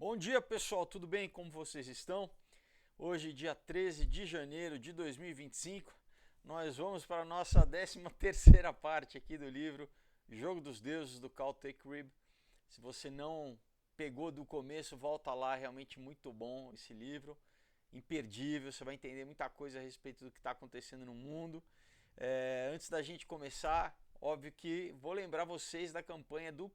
Bom dia, pessoal, tudo bem? Como vocês estão? Hoje, dia 13 de janeiro de 2025, nós vamos para a nossa 13ª parte aqui do livro Jogo dos Deuses, do Cal Rib. Se você não pegou do começo, volta lá, realmente muito bom esse livro, imperdível, você vai entender muita coisa a respeito do que está acontecendo no mundo. Antes da gente começar, óbvio que vou lembrar vocês da campanha do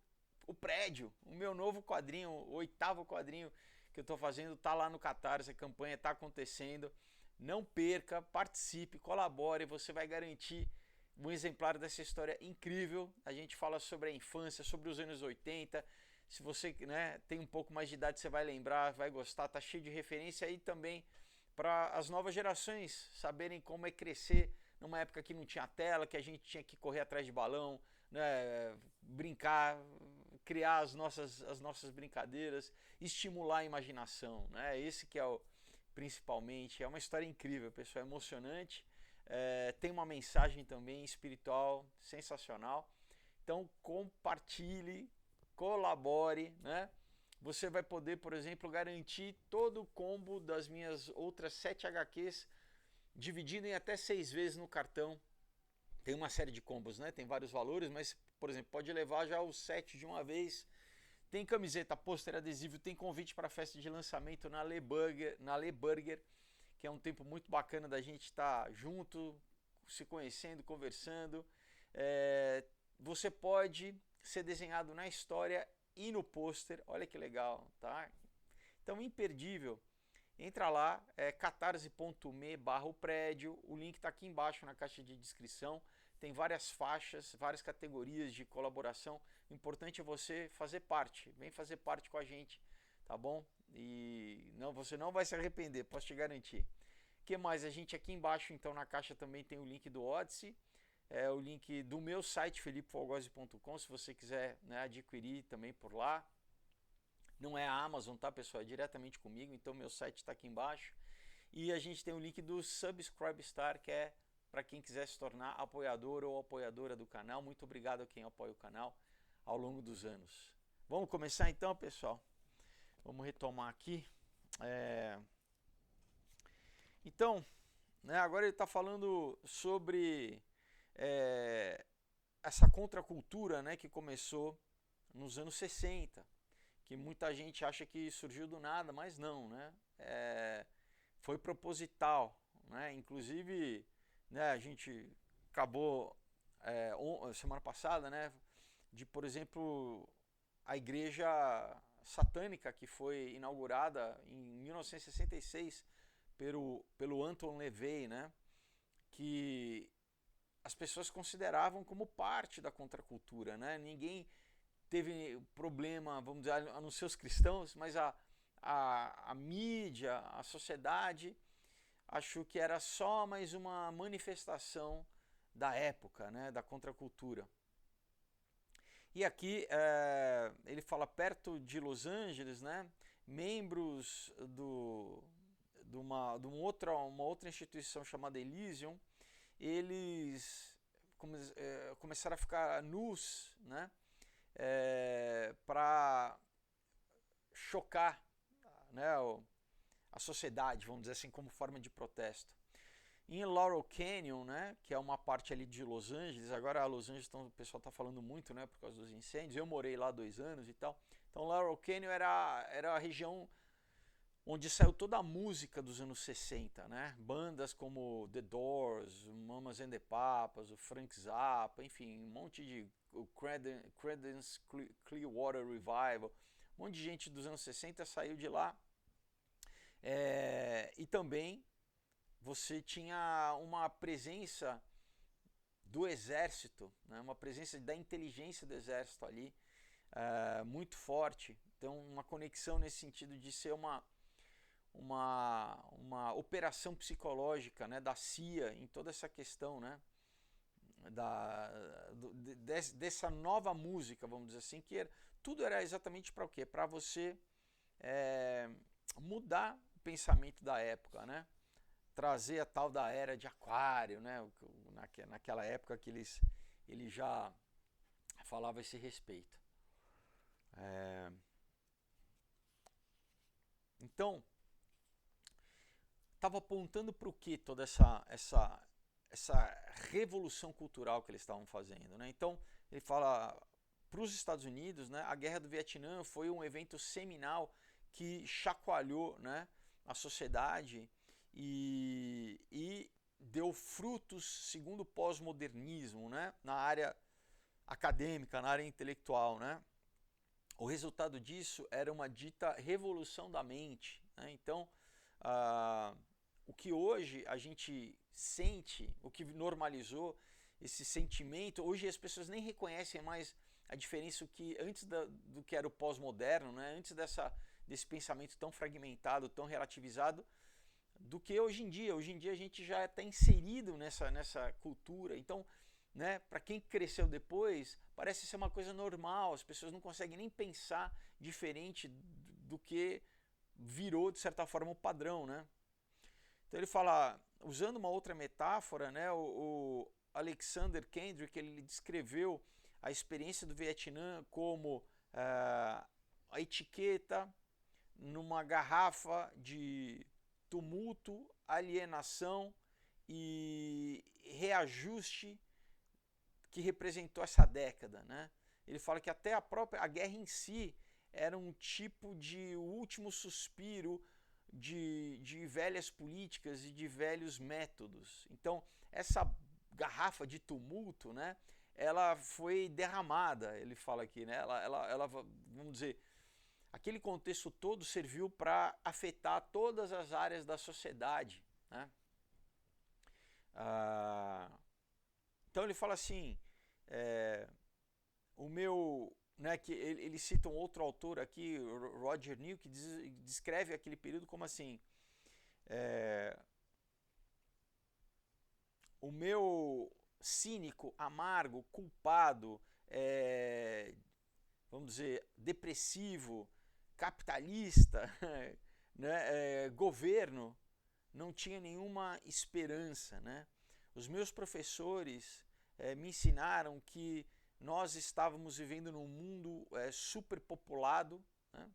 O Prédio, o meu novo quadrinho, o 8º quadrinho que eu estou fazendo, está lá no Catarse, a campanha está acontecendo. Não perca, participe, colabore, você vai garantir um exemplar dessa história incrível. A gente fala sobre a infância, sobre os anos 80. Se você tem um pouco mais de idade, você vai lembrar, vai gostar, tá cheio de referência aí também para as novas gerações saberem como é crescer numa época que não tinha tela, que a gente tinha que correr atrás de balão, né, brincar, criar as nossas brincadeiras, estimular a imaginação, né? Esse que é o principalmente, é uma história incrível, pessoal, é emocionante, tem uma mensagem também espiritual sensacional. Então compartilhe, colabore, né? Você vai poder, por exemplo, garantir todo o combo das minhas outras 7 HQs dividido em até 6 vezes no cartão. Tem uma série de combos, né? Tem vários valores, mas, por exemplo, pode levar já os 7 de uma vez. Tem camiseta, pôster, adesivo, tem convite para a festa de lançamento na Le Burger, que é um tempo muito bacana da gente estar junto, se conhecendo, conversando. Você pode ser desenhado na história e no pôster, olha que legal, tá? Então, imperdível. Entra lá, catarse.me/o prédio, o link está aqui embaixo na caixa de descrição. Tem várias faixas, várias categorias de colaboração. O importante é você fazer parte, vem fazer parte com a gente, tá bom? E não, você não vai se arrepender, posso te garantir. O que mais? A gente aqui embaixo, então, na caixa também tem o link do Odyssey, o link do meu site, felipefogose.com, se você quiser, né, adquirir também por lá. Não é a Amazon, tá, pessoal? É diretamente comigo, então meu site está aqui embaixo. E a gente tem o link do Subscribe Star, que é para quem quiser se tornar apoiador ou apoiadora do canal. Muito obrigado a quem apoia o canal ao longo dos anos. Vamos começar então, pessoal? Vamos retomar aqui. Então, né, agora ele está falando sobre essa contracultura, né, que começou nos anos 60, que muita gente acha que surgiu do nada, mas não, né? Foi proposital, né? Inclusive, né, a gente acabou semana passada, né, de, por exemplo, a igreja satânica que foi inaugurada em 1966 pelo Anton LaVey, né, que as pessoas consideravam como parte da contracultura, né? Ninguém teve problema, vamos dizer, a não ser os cristãos, mas a mídia, a sociedade, achou que era só mais uma manifestação da época, né, da contracultura. E aqui ele fala perto de Los Angeles, né, membros de uma outra instituição chamada Elysium, eles começaram a ficar nus, né, para chocar, né, a sociedade, vamos dizer assim, como forma de protesto. Em Laurel Canyon, né, que é uma parte ali de Los Angeles, agora Los Angeles o pessoal está falando muito, né, por causa dos incêndios, eu morei lá 2 anos e tal. Então Laurel Canyon era a região onde saiu toda a música dos anos 60, né? Bandas como The Doors, Mamas and the Papas, o Frank Zappa, enfim, um monte de Creedence Clearwater Revival, um monte de gente dos anos 60 saiu de lá. E também você tinha uma presença do exército, né? Uma presença da inteligência do exército ali, muito forte. Então, uma conexão nesse sentido de ser uma operação psicológica, né, da CIA em toda essa questão, né, dessa nova música, vamos dizer assim, tudo era exatamente para o quê? Para você mudar o pensamento da época, né? Trazer a tal da era de Aquário, né? Naquela época que ele já falava esse respeito. Então, estava apontando para o que toda essa revolução cultural que eles estavam fazendo, né? Então, ele fala para os Estados Unidos, né, a Guerra do Vietnã foi um evento seminal que chacoalhou, né, a sociedade e deu frutos segundo o pós-modernismo, né, na área acadêmica, na área intelectual, né? O resultado disso era uma dita revolução da mente, né? Então, o que hoje a gente sente, o que normalizou esse sentimento, hoje as pessoas nem reconhecem mais a diferença que antes do que era o pós-moderno, né? Antes desse pensamento tão fragmentado, tão relativizado, do que hoje em dia. Hoje em dia a gente já está inserido nessa cultura. Então, né, para quem cresceu depois, parece ser uma coisa normal. As pessoas não conseguem nem pensar diferente do que virou, de certa forma, o padrão, né? Então ele fala, usando uma outra metáfora, né, o Alexander Kendrick, ele descreveu a experiência do Vietnã como a etiqueta numa garrafa de tumulto, alienação e reajuste que representou essa década, né? Ele fala que até a guerra em si era um tipo de último suspiro de velhas políticas e de velhos métodos. Então, essa garrafa de tumulto, né, ela foi derramada, ele fala aqui, né? Ela, vamos dizer, aquele contexto todo serviu para afetar todas as áreas da sociedade, né? Então ele fala assim, o meu, né, que ele cita um outro autor aqui, Roger Neal, que descreve aquele período como assim, o meu cínico, amargo, culpado, vamos dizer, depressivo, capitalista, né, governo, não tinha nenhuma esperança, né? Os meus professores me ensinaram que nós estávamos vivendo num mundo superpopulado, né?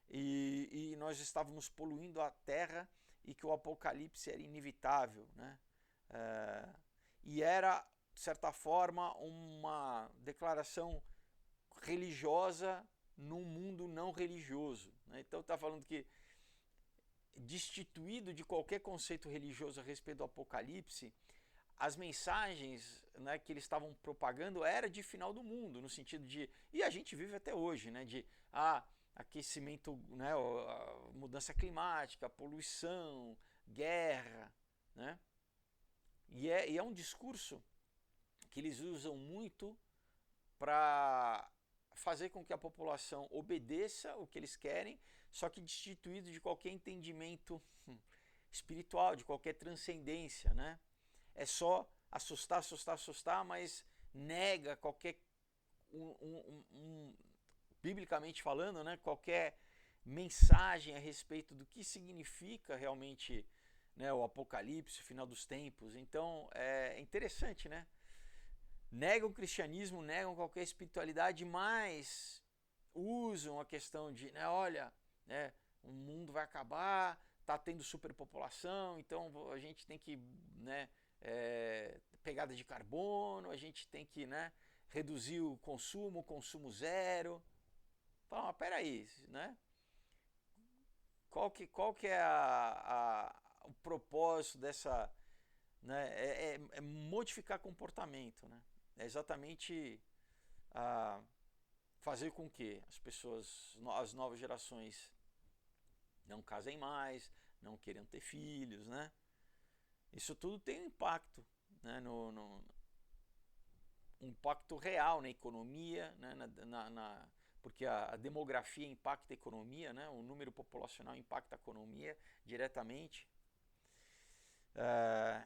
E nós estávamos poluindo a terra e que o apocalipse era inevitável, né? E era, de certa forma, uma declaração religiosa num mundo não religioso, né? Então está falando que, destituído de qualquer conceito religioso a respeito do apocalipse, as mensagens, né, que eles estavam propagando era de final do mundo, no sentido de, e a gente vive até hoje, né, de aquecimento, né, mudança climática, poluição, guerra, né? E é um discurso que eles usam muito para fazer com que a população obedeça o que eles querem, só que destituído de qualquer entendimento espiritual, de qualquer transcendência, né? É só assustar, assustar, assustar, mas nega qualquer, biblicamente falando, né, qualquer mensagem a respeito do que significa realmente, né, o apocalipse, o final dos tempos. Então é interessante, né? Negam o cristianismo, negam qualquer espiritualidade, mas usam a questão de, né, olha, né, o mundo vai acabar, tá tendo superpopulação, então a gente tem que, né, pegada de carbono, a gente tem que, né, reduzir o consumo zero. Fala, mas peraí, né? Qual que é o propósito dessa, né? É modificar comportamento, né? É exatamente fazer com que as pessoas, as novas gerações, não casem mais, não queiram ter filhos, né? Isso tudo tem um impacto, né, um impacto real na economia, né, porque a demografia impacta a economia, né, o número populacional impacta a economia diretamente.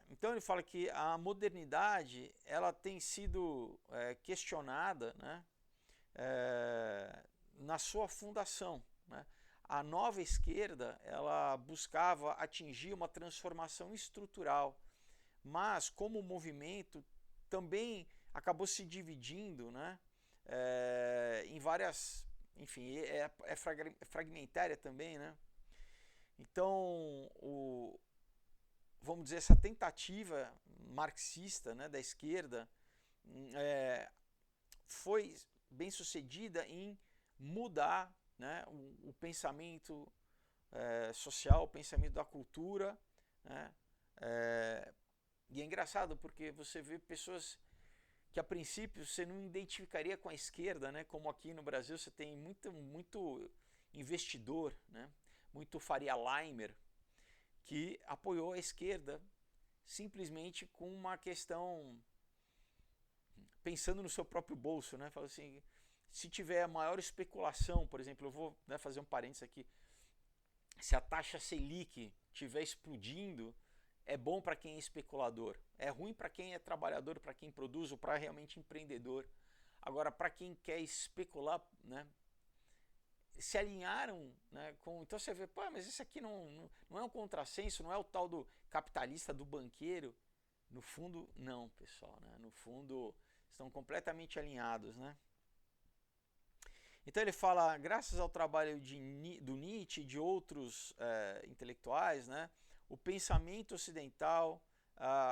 Então ele fala que a modernidade ela tem sido questionada, né, na sua fundação, né? A nova esquerda ela buscava atingir uma transformação estrutural, mas como movimento também acabou se dividindo, né, em várias, enfim, é fragmentária também, né? Então, vamos dizer, essa tentativa marxista, né, da esquerda foi bem sucedida em mudar, né, o pensamento social, o pensamento da cultura, né, e é engraçado porque você vê pessoas que a princípio você não identificaria com a esquerda, né, como aqui no Brasil você tem muito investidor, né, muito Faria Limer, que apoiou a esquerda simplesmente com uma questão pensando no seu próprio bolso, né? Fala assim, se tiver a maior especulação, por exemplo, eu vou, né, fazer um parênteses aqui, se a taxa Selic estiver explodindo, é bom para quem é especulador, é ruim para quem é trabalhador, para quem produz ou para realmente empreendedor. Agora, para quem quer especular, né, se alinharam, né, com. Então você vê, pô, mas isso aqui não é um contrassenso, não é o tal do capitalista, do banqueiro. No fundo, não, pessoal, né? No fundo, estão completamente alinhados, né? Então ele fala, graças ao trabalho do Nietzsche e de outros intelectuais, né, o pensamento ocidental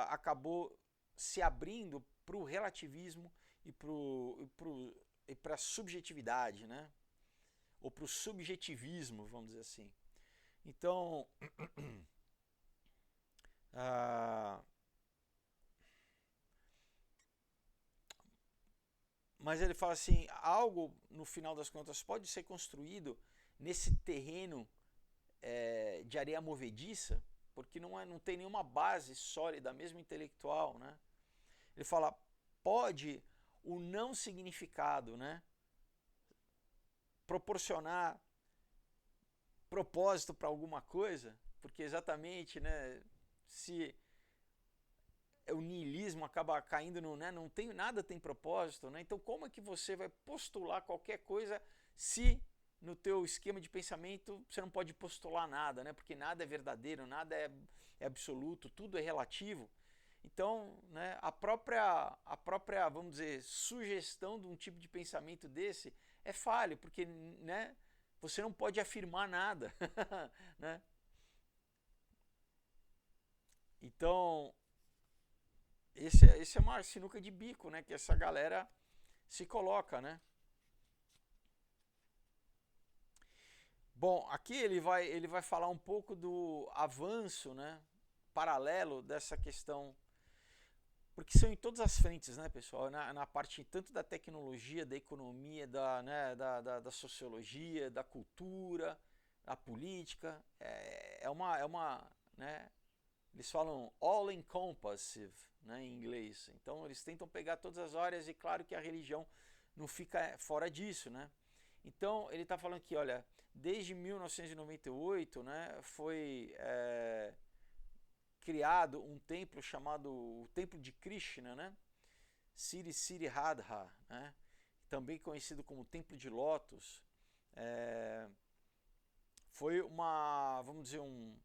acabou se abrindo para o relativismo e para a subjetividade, né? Ou para o subjetivismo, vamos dizer assim. Então, mas ele fala assim, algo no final das contas pode ser construído nesse terreno de areia movediça, porque não tem nenhuma base sólida, mesmo intelectual, né? Ele fala, pode o não significado, né, proporcionar propósito para alguma coisa, porque exatamente, né, se o niilismo acaba caindo no, né, não tem nada tem propósito, né? Então como é que você vai postular qualquer coisa se no teu esquema de pensamento você não pode postular nada, né? Porque nada é verdadeiro, nada é absoluto, tudo é relativo. Então, né, a própria, vamos dizer, sugestão de um tipo de pensamento desse é falho, porque, né, você não pode afirmar nada, né? Então, esse é uma sinuca de bico, né, que essa galera se coloca, né? Bom, aqui ele vai falar um pouco do avanço, né, paralelo dessa questão, porque são em todas as frentes, né, pessoal? Na parte tanto da tecnologia, da economia, né, da sociologia, da cultura, da política, né, eles falam all encompassive, né, em inglês. Então eles tentam pegar todas as áreas e claro que a religião não fica fora disso, né? Então ele está falando que, olha, desde 1998, né, foi criado um templo chamado o Templo de Krishna, né? Siri Radha, né? Também conhecido como Templo de Lótus. Foi vamos dizer, um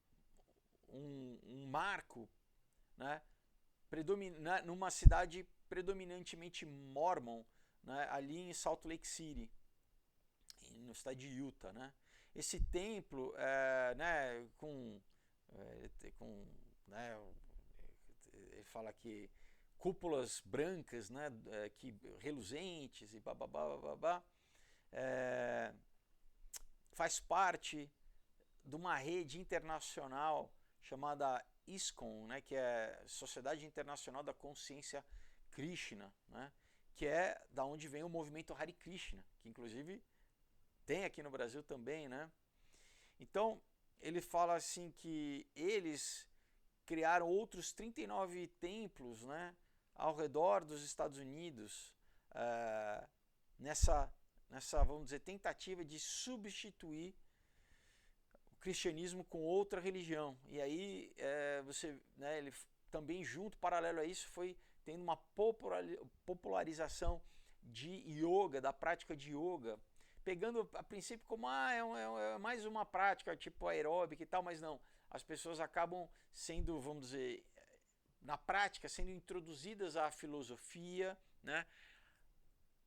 marco, né? Numa cidade predominantemente mormon, né? Ali em Salt Lake City, no estado de Utah, né? Esse templo, né, com né, ele fala que cúpulas brancas, né, que reluzentes e bababá, bababá, faz parte de uma rede internacional chamada ISKCON, né, que é Sociedade Internacional da Consciência Krishna, né, que é da onde vem o movimento Hare Krishna, que inclusive tem aqui no Brasil também, né? Então, ele fala assim que eles criaram outros 39 templos, né, ao redor dos Estados Unidos, nessa, vamos dizer, tentativa de substituir o cristianismo com outra religião. E aí, né, ele também junto, paralelo a isso, foi tendo uma popularização de yoga, da prática de yoga, pegando a princípio como é mais uma prática tipo aeróbica e tal, mas não, as pessoas acabam sendo, vamos dizer, na prática, sendo introduzidas à filosofia, né?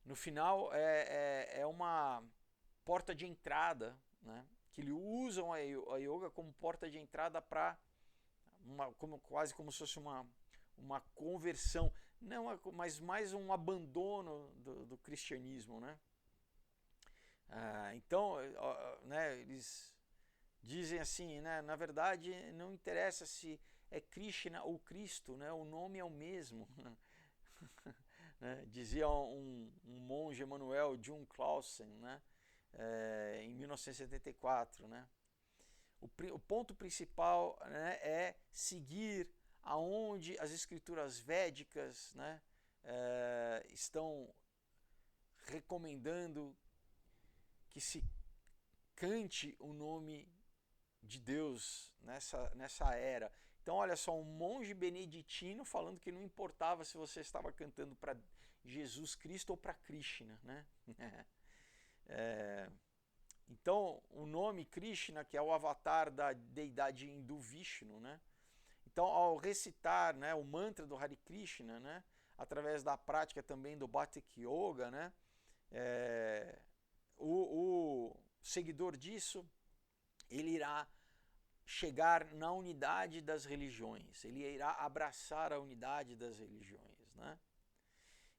No final é uma porta de entrada, né, que eles usam a yoga como porta de entrada para quase como se fosse uma conversão, não, mas mais um abandono do cristianismo, né? Então, né, eles dizem assim, né, na verdade não interessa se é Krishna ou Cristo, né, o nome é o mesmo. Né? Dizia um monge Emanuel Jung Clausen, né, em 1974, né? O ponto principal, né, é seguir aonde as escrituras védicas, né, estão recomendando que se cante o nome de Deus nessa era. Então, olha só, um monge beneditino falando que não importava se você estava cantando para Jesus Cristo ou para Krishna, né? Então, o nome Krishna, que é o avatar da deidade hindu Vishnu, né? Então, ao recitar, né, o mantra do Hare Krishna, né, através da prática também do Bhattik Yoga, né, o seguidor disso, ele irá chegar na unidade das religiões, ele irá abraçar a unidade das religiões, né?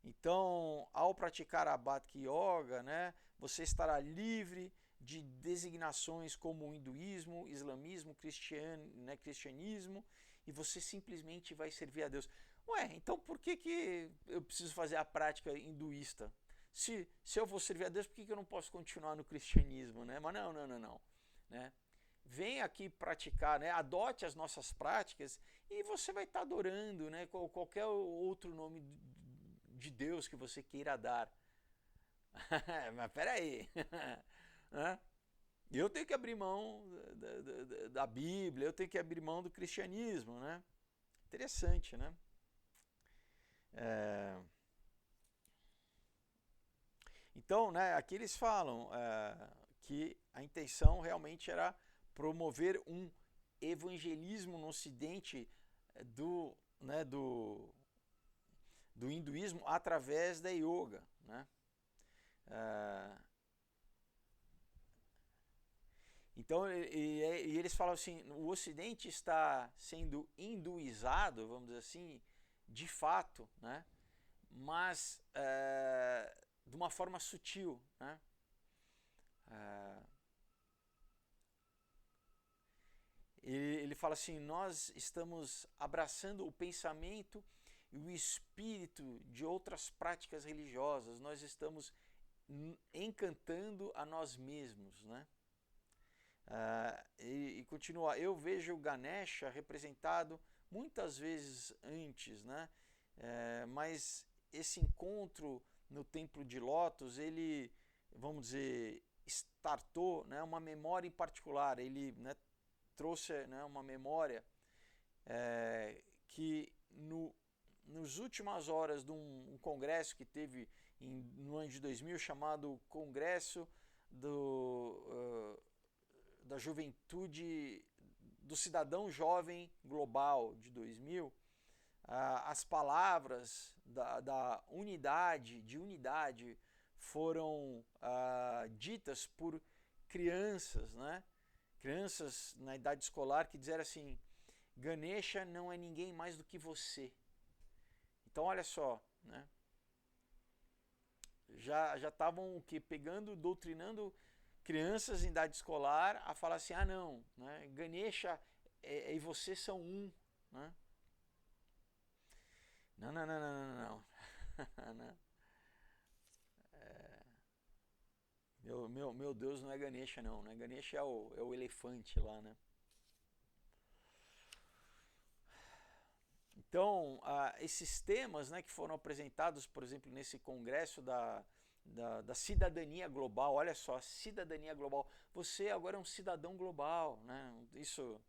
Então, ao praticar a Bhattik Yoga, né, você estará livre de designações como hinduísmo, islamismo, cristianismo, e você simplesmente vai servir a Deus. Ué, então por que eu preciso fazer a prática hinduísta? Se eu vou servir a Deus, por que eu não posso continuar no cristianismo, né? Mas não. Né? Vem aqui praticar, né? Adote as nossas práticas e você vai estar adorando, né? Qualquer outro nome de Deus que você queira dar. Mas peraí, eu tenho que abrir mão da Bíblia, eu tenho que abrir mão do cristianismo, né? Interessante, né? Então, né, aqui eles falam que a intenção realmente era promover um evangelismo no ocidente né, do hinduísmo através da yoga, né? Então, e eles falam assim, o ocidente está sendo hinduizado, vamos dizer assim, de fato, né? Mas de uma forma sutil, né? Ele fala assim, nós estamos abraçando o pensamento e o espírito de outras práticas religiosas, nós estamos encantando a nós mesmos, né? E continua, eu vejo o Ganesha representado muitas vezes antes, né? Mas esse encontro no Templo de Lótus, ele, vamos dizer, startou, né, uma memória em particular, ele, né, trouxe, né, uma memória que nos últimas horas de um congresso que teve no ano de 2000, chamado Congresso da Juventude do Cidadão Jovem Global de 2000, as palavras da unidade foram ditas por crianças, né? Crianças na idade escolar que disseram assim, Ganesha não é ninguém mais do que você. Então olha só, né? Já estavam doutrinando crianças em idade escolar a falar assim, não, né? Ganesha e você são um, né? Não. Meu Deus não é Ganesha não, né? Ganesha é o elefante lá, né? Então, esses temas, né, que foram apresentados, por exemplo, nesse congresso da cidadania global, olha só, cidadania global. Você agora é um cidadão global, né? Isso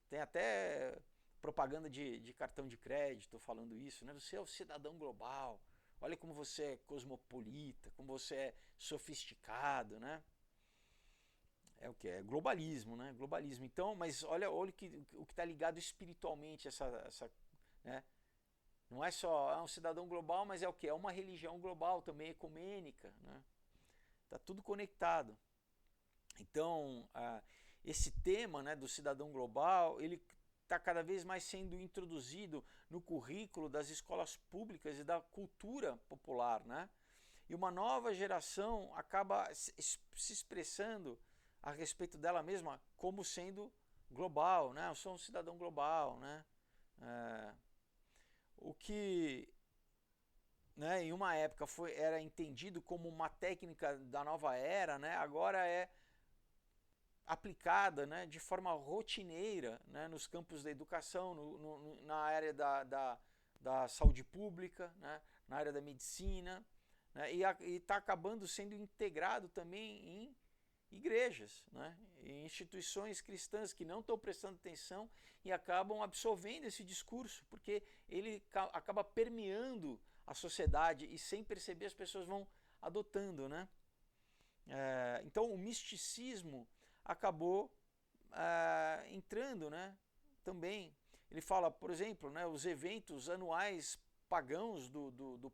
tem até propaganda de cartão de crédito falando isso, né? Você é o cidadão global. Olha como você é cosmopolita, como você é sofisticado, né? É o que? É globalismo, né? Globalismo. Então, mas olha o que está ligado espiritualmente, né? Não é só um cidadão global, mas é o que? É uma religião global também, ecumênica, né? Tá tudo conectado. Então, esse tema, né, do cidadão global, ele está cada vez mais sendo introduzido no currículo das escolas públicas e da cultura popular, né? E uma nova geração acaba se expressando a respeito dela mesma como sendo global, né? Eu sou um cidadão global, né? O que, né, em uma época era entendido como uma técnica da nova era, né? Agora é aplicada, né, de forma rotineira, né, nos campos da educação, na área da saúde pública, né, na área da medicina, né, e está acabando sendo integrado também em igrejas, né, em instituições cristãs que não estão prestando atenção e acabam absorvendo esse discurso, porque ele acaba permeando a sociedade e sem perceber as pessoas vão adotando, né? Então o misticismo acabou entrando, né, também. Ele fala, por exemplo, né, os eventos anuais pagãos do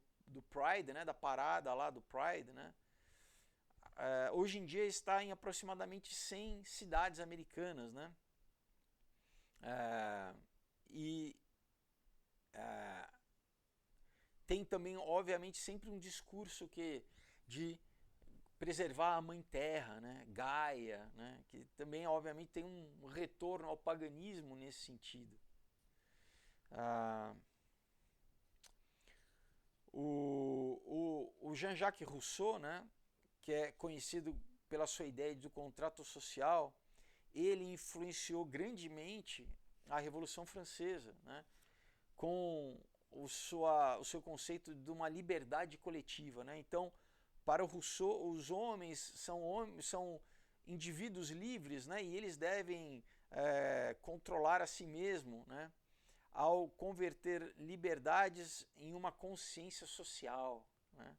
Pride, né, da parada lá do Pride, né, hoje em dia está em aproximadamente 100 cidades americanas, né, e tem também, obviamente, sempre um discurso de preservar a mãe terra, né, Gaia, né, que também obviamente tem um retorno ao paganismo nesse sentido. O Jean-Jacques Rousseau, né, que é conhecido pela sua ideia do contrato social, ele influenciou grandemente a Revolução Francesa, né, com o seu conceito de uma liberdade coletiva, né? Então, para o Rousseau, os homens são indivíduos livres, né? E eles devem controlar a si mesmo, né? Ao converter liberdades em uma consciência social, né?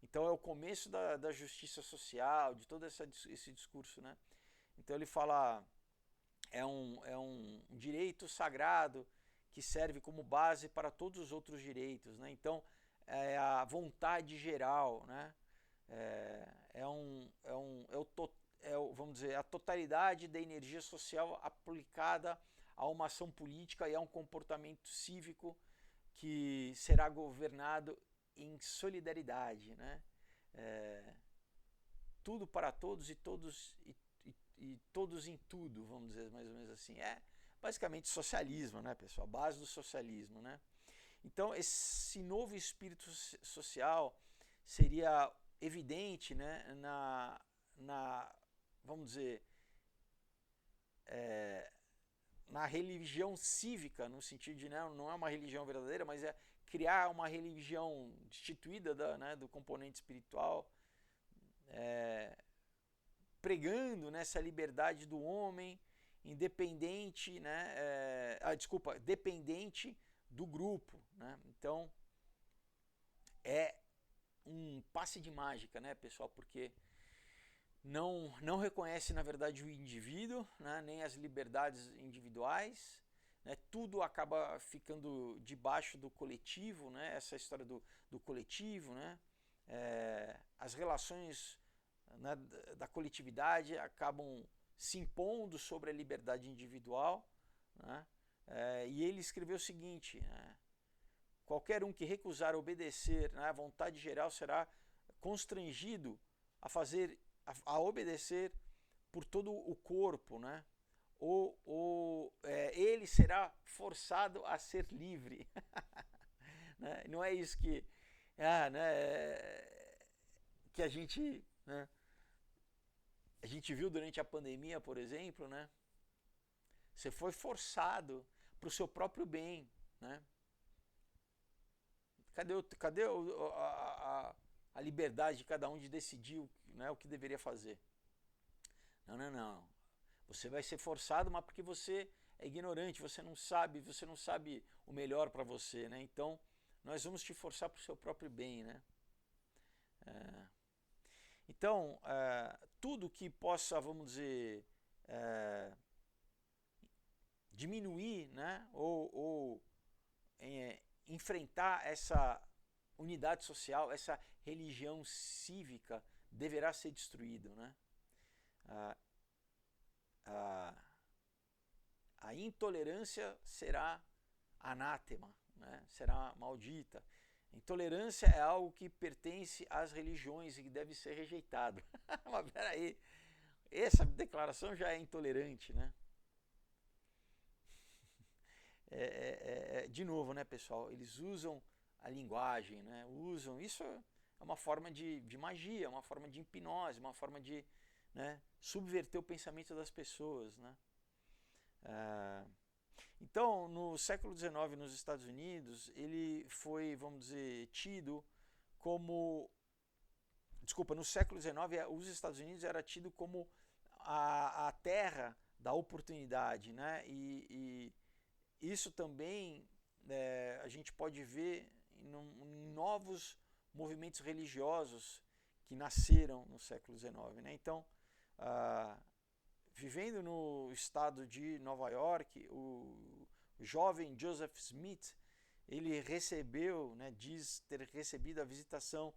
Então é o começo da justiça social, de todo esse discurso, né? Então ele fala, é um direito sagrado que serve como base para todos os outros direitos, né? Então é a vontade geral, né? Vamos dizer, a totalidade da energia social aplicada a uma ação política e a um comportamento cívico que será governado em solidariedade, né? Tudo para todos e todos em tudo, vamos dizer mais ou menos assim. É basicamente socialismo, né, pessoal? A base do socialismo, né? Então, esse novo espírito social seria evidente, né, vamos dizer, na religião cívica, no sentido de não é uma religião verdadeira, mas é criar uma religião destituída do componente espiritual, pregando nessa liberdade do homem, independente, né, dependente do grupo, né? Então é um passe de mágica, né, pessoal, porque não reconhece na verdade o indivíduo, né, nem as liberdades individuais, né, tudo acaba ficando debaixo do coletivo, né, essa história do coletivo, né, as relações, né, da coletividade acabam se impondo sobre a liberdade individual, né, e ele escreveu o seguinte, né, qualquer um que recusar obedecer, né, à vontade geral será constrangido a obedecer por todo o corpo, né? Ele será forçado a ser livre. Né? Não é isso que a gente, né, a gente viu durante a pandemia, por exemplo, né? Você foi forçado para o seu próprio bem, né? Cadê a liberdade de cada um de decidir, né, o que deveria fazer? Não. Você vai ser forçado, mas porque você é ignorante, você não sabe o melhor para você, né? Então, nós vamos te forçar para o seu próprio bem, né? Então, tudo que possa, vamos dizer, diminuir, né, ou enfrentar essa unidade social, essa religião cívica, deverá ser destruído, né? A intolerância será anátema, né? Será maldita. Intolerância é algo que pertence às religiões e que deve ser rejeitado. Mas peraí, essa declaração já é intolerante, né? De novo, né, pessoal? Eles usam a linguagem, né? Isso é uma forma de magia, uma forma de hipnose, uma forma de, né, subverter o pensamento das pessoas, né? Então, no século XIX, nos Estados Unidos, ele foi, vamos dizer, tido como... Desculpa, no século XIX, os Estados Unidos era tido como a terra da oportunidade, né? E isso também a gente pode ver em novos movimentos religiosos que nasceram no século XIX, né? Então, vivendo no estado de Nova York, o jovem Joseph Smith, ele recebeu, né, diz ter recebido a visitação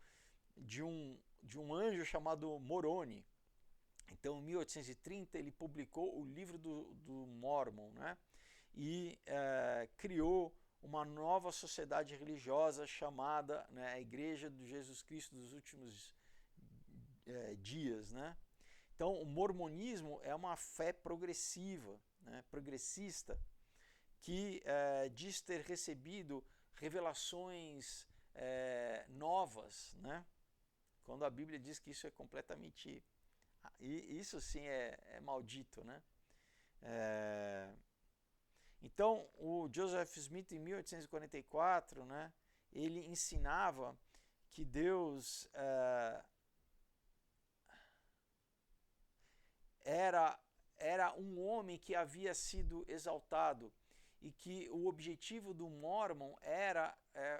de um anjo chamado Moroni. Então, em 1830, ele publicou o livro do Mormon, né, e criou uma nova sociedade religiosa chamada, né, a Igreja de Jesus Cristo dos Últimos Dias, né? Então, o mormonismo é uma fé progressiva, né, progressista, que diz ter recebido revelações novas, né? Quando a Bíblia diz que isso é completamente... Isso sim é maldito, né? Então, o Joseph Smith, em 1844, né, ele ensinava que Deus... era um homem que havia sido exaltado e que o objetivo do Mormon era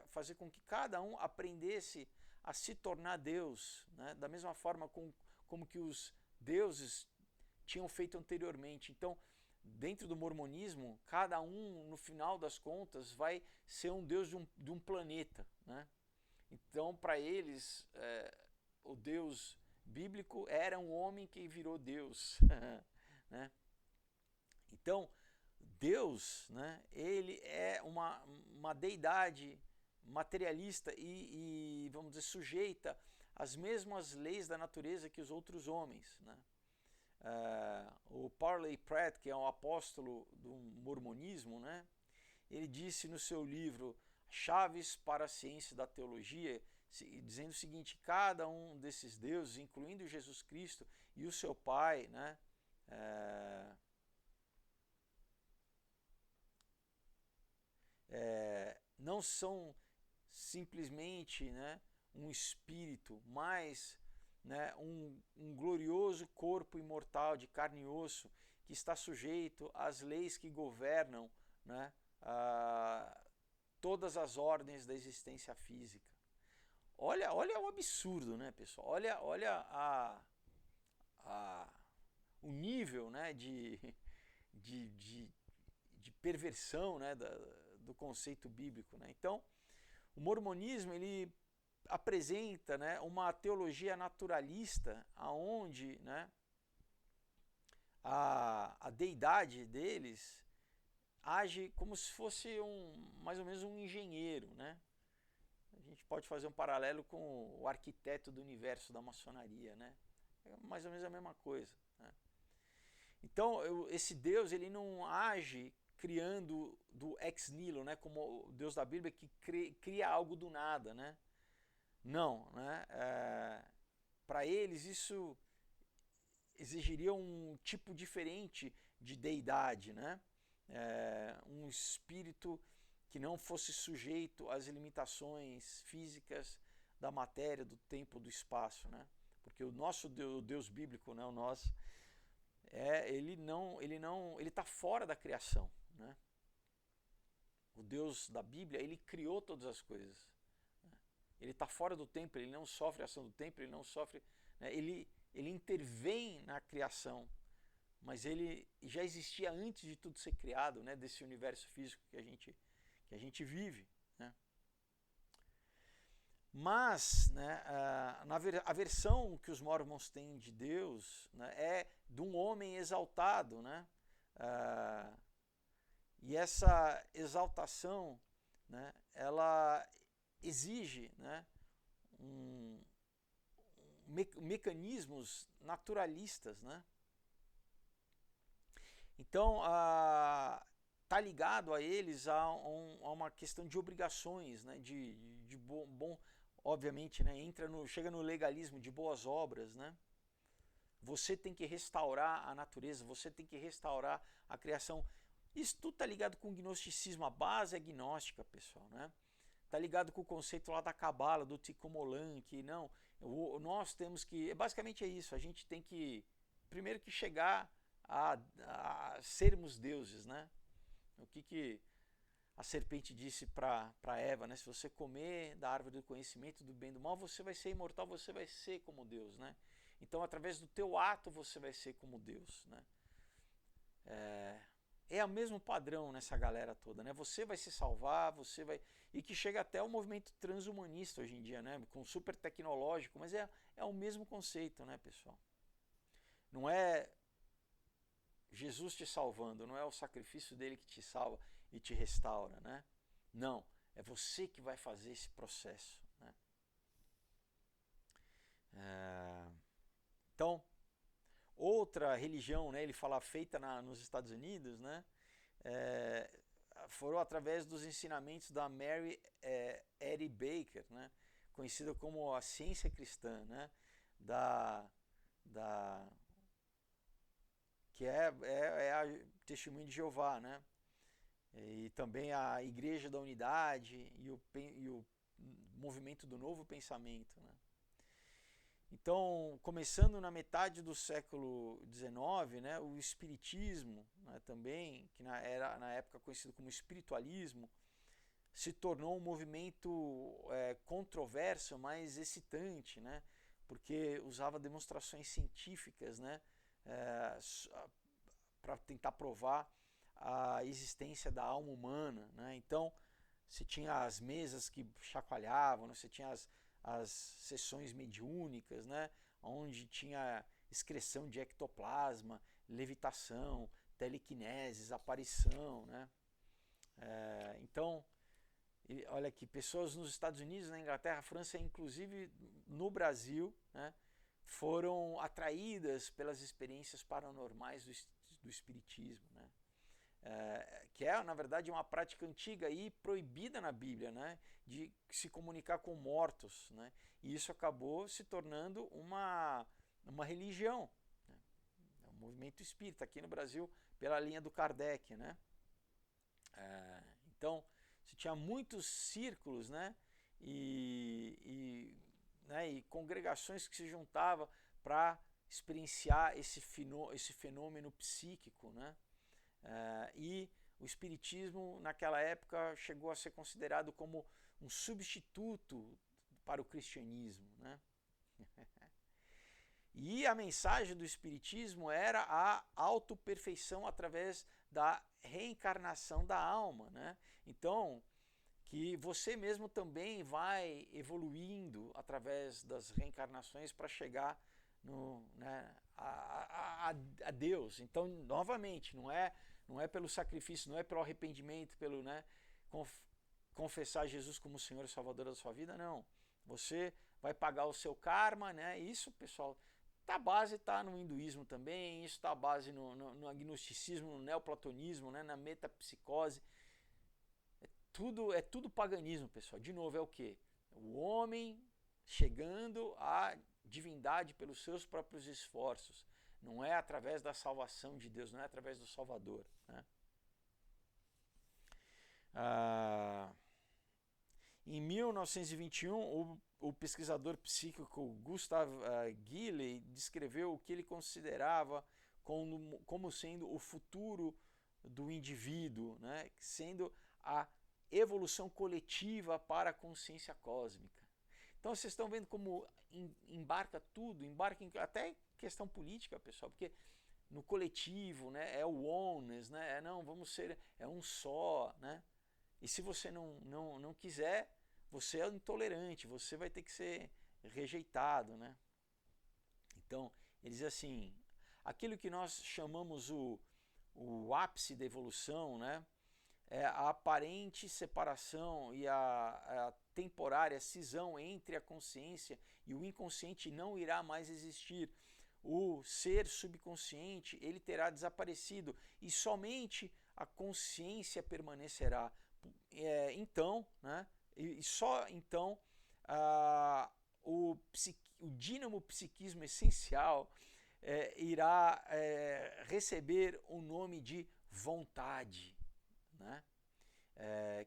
fazer com que cada um aprendesse a se tornar Deus, né? Da mesma forma como que os deuses tinham feito anteriormente. Então, dentro do mormonismo, cada um, no final das contas, vai ser um deus de um planeta, né? Então, para eles, o Deus bíblico era um homem que virou Deus, né? Então, Deus, né, ele é uma deidade materialista e, vamos dizer, sujeita às mesmas leis da natureza que os outros homens, né? O Parley Pratt, que é um apóstolo do mormonismo, né, ele disse no seu livro Chaves para a Ciência da Teologia, dizendo o seguinte: cada um desses deuses, incluindo Jesus Cristo e o seu Pai, né, não são simplesmente, né, um espírito, mas, né, um glorioso corpo imortal de carne e osso que está sujeito às leis que governam, né, todas as ordens da existência física. Olha o absurdo, né, pessoal? Olha o nível, né, de perversão, né, do conceito bíblico, né? Então, o mormonismo ele apresenta, né, uma teologia naturalista, aonde, né, a deidade deles age como se fosse mais ou menos um engenheiro, né? A gente pode fazer um paralelo com o arquiteto do universo da maçonaria, né? É mais ou menos a mesma coisa, né? Então, esse Deus ele não age criando do ex nihilo, né, como o Deus da Bíblia que cria algo do nada, né? Não, né? Para eles isso exigiria um tipo diferente de deidade, né? Um espírito que não fosse sujeito às limitações físicas da matéria, do tempo, do espaço, né? Porque o nosso Deus bíblico, né, o nosso, ele está fora da criação, né? O Deus da Bíblia, ele criou todas as coisas, né? Ele está fora do tempo, ele não sofre a ação do tempo, ele não sofre, né? Ele intervém na criação, mas ele já existia antes de tudo ser criado, né? Desse universo físico que a gente vive, né? Mas, né, a versão que os mormons têm de Deus, né, é de um homem exaltado, né, E essa exaltação, né, ela exige, né, mecanismos naturalistas, né? Então, tá ligado a eles a uma questão de obrigações, né? De bom, obviamente, né? Chega no legalismo de boas obras, né? Você tem que restaurar a natureza, você tem que restaurar a criação. Isso tudo tá ligado com o gnosticismo, a base é gnóstica, pessoal, né? Tá ligado com o conceito lá da Cabala, do Tikkun Olam, que não, nós temos que, basicamente é isso, a gente tem que, primeiro que chegar a sermos deuses, né? O que a serpente disse para Eva, né? Se você comer da árvore do conhecimento do bem e do mal, você vai ser imortal, você vai ser como Deus, né? Então, através do teu ato, você vai ser como Deus, né? É o mesmo padrão nessa galera toda, né? Você vai se salvar, você vai... E que chega até o movimento transhumanista hoje em dia, né? Com super tecnológico, mas é o mesmo conceito, né, pessoal? Não é Jesus te salvando, não é o sacrifício dele que te salva e te restaura, né? Não, é você que vai fazer esse processo, né? Então, outra religião, né, ele fala feita nos Estados Unidos, né, foram através dos ensinamentos da Mary Eddy Baker, né, conhecida como a ciência cristã, né, que é a Testemunho de Jeová, né, e também a Igreja da Unidade e o movimento do Novo Pensamento, né. Então, começando na metade do século XIX, né, o espiritismo, né, também, que era na época conhecido como espiritualismo, se tornou um movimento controverso, mas excitante, né, porque usava demonstrações científicas, né, para tentar provar a existência da alma humana, né. Então, você tinha as mesas que chacoalhavam, né, você tinha as sessões mediúnicas, né, onde tinha excreção de ectoplasma, levitação, telequineses, aparição, né. Então, olha aqui, pessoas nos Estados Unidos, na Inglaterra, França, inclusive no Brasil, né, foram atraídas pelas experiências paranormais do espiritismo, né. Que é, na verdade, uma prática antiga e proibida na Bíblia, né, de se comunicar com mortos, né, e isso acabou se tornando uma religião, né, um movimento espírita aqui no Brasil pela linha do Kardec, né. Então, se tinha muitos círculos, né, e congregações que se juntavam para experienciar esse fenômeno psíquico, né. E o espiritismo naquela época chegou a ser considerado como um substituto para o cristianismo, né? E a mensagem do espiritismo era a autoperfeição através da reencarnação da alma, né? Então, que você mesmo também vai evoluindo através das reencarnações para chegar a Deus. Então, novamente, não é pelo sacrifício, não é pelo arrependimento, pelo, né, confessar Jesus como Senhor e Salvador da sua vida, não. Você vai pagar o seu karma, né? Isso, pessoal, a base está no hinduísmo também, isso está a base no agnosticismo, no neoplatonismo, né, na metapsicose. É tudo paganismo, pessoal. De novo, é o quê? O homem chegando à divindade pelos seus próprios esforços. Não é através da salvação de Deus, não é através do Salvador, né? Em 1921, o pesquisador psíquico Gustav Gilley descreveu o que ele considerava como sendo o futuro do indivíduo, né? Sendo a evolução coletiva para a consciência cósmica. Então vocês estão vendo como embarca tudo, embarca até questão política, pessoal, porque no coletivo, né, é o oneness, né, é um só, né, e se você não quiser, você é intolerante, você vai ter que ser rejeitado, né. Então, ele diz assim, aquilo que nós chamamos o ápice da evolução, né, a aparente separação e a temporária cisão entre a consciência e o inconsciente não irá mais existir. O ser subconsciente, ele terá desaparecido e somente a consciência permanecerá. Então, né, e só então o dínamo psiquismo essencial irá receber o nome de vontade. Né?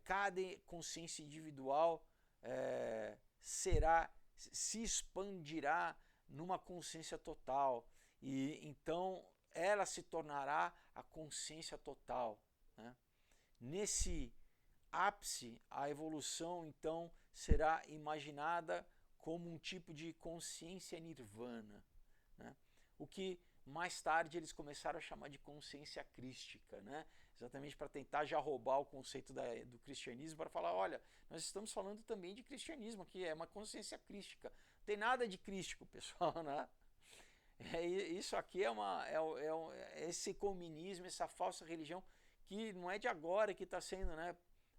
Cada consciência individual se expandirá numa consciência total e então ela se tornará a consciência total. Né? Nesse ápice, a evolução então será imaginada como um tipo de consciência nirvana, né? O que mais tarde eles começaram a chamar de consciência crística, né? Exatamente para tentar já roubar o conceito do cristianismo, para falar, olha, nós estamos falando também de cristianismo, que é uma consciência crística. Não tem nada de crístico, pessoal, né? Isso aqui é esse comunismo, essa falsa religião que não é de agora que está sendo, né,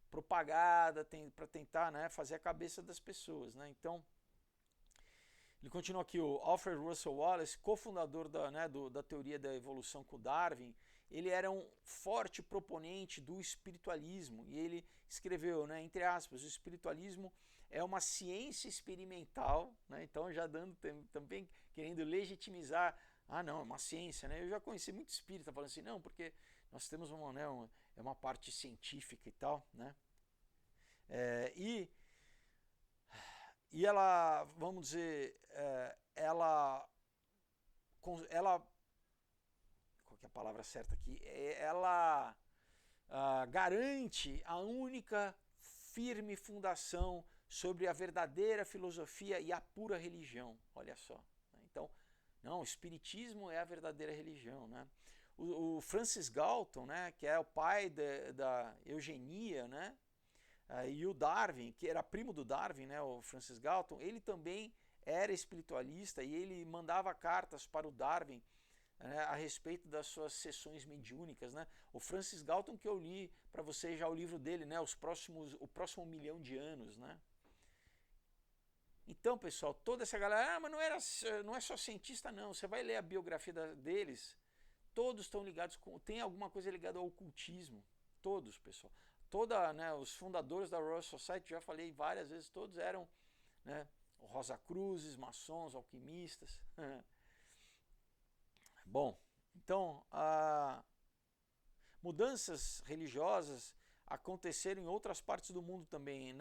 propagada para tentar, né, fazer a cabeça das pessoas, né? Então, ele continua aqui, o Alfred Russel Wallace, cofundador da teoria da evolução com Darwin, ele era um forte proponente do espiritualismo e ele escreveu, né, entre aspas, o espiritualismo é uma ciência experimental, né, então já dando também querendo legitimizar, não, é uma ciência, né? Eu já conheci muito espírita falando assim, não, porque nós temos uma parte científica e tal, né? E ela, vamos dizer, ela, qual que é a palavra certa aqui? Ela garante a única firme fundação sobre a verdadeira filosofia e a pura religião. Olha só. Então, não, o espiritismo é a verdadeira religião, né? O Francis Galton, né, que é o pai da eugenia, né? E o Darwin, que era primo do Darwin, né, o Francis Galton, ele também era espiritualista e ele mandava cartas para o Darwin, né, a respeito das suas sessões mediúnicas, né? O Francis Galton, que eu li para vocês já o livro dele, né, o próximo 1.000.000 de anos, né? Então, pessoal, toda essa galera, mas não é só cientista não, você vai ler a biografia deles, todos estão ligados tem alguma coisa ligada ao ocultismo, todos, pessoal. Os fundadores da Royal Society, já falei várias vezes, todos eram, né, Rosacruzes, maçons, alquimistas. Bom, então, mudanças religiosas aconteceram em outras partes do mundo também.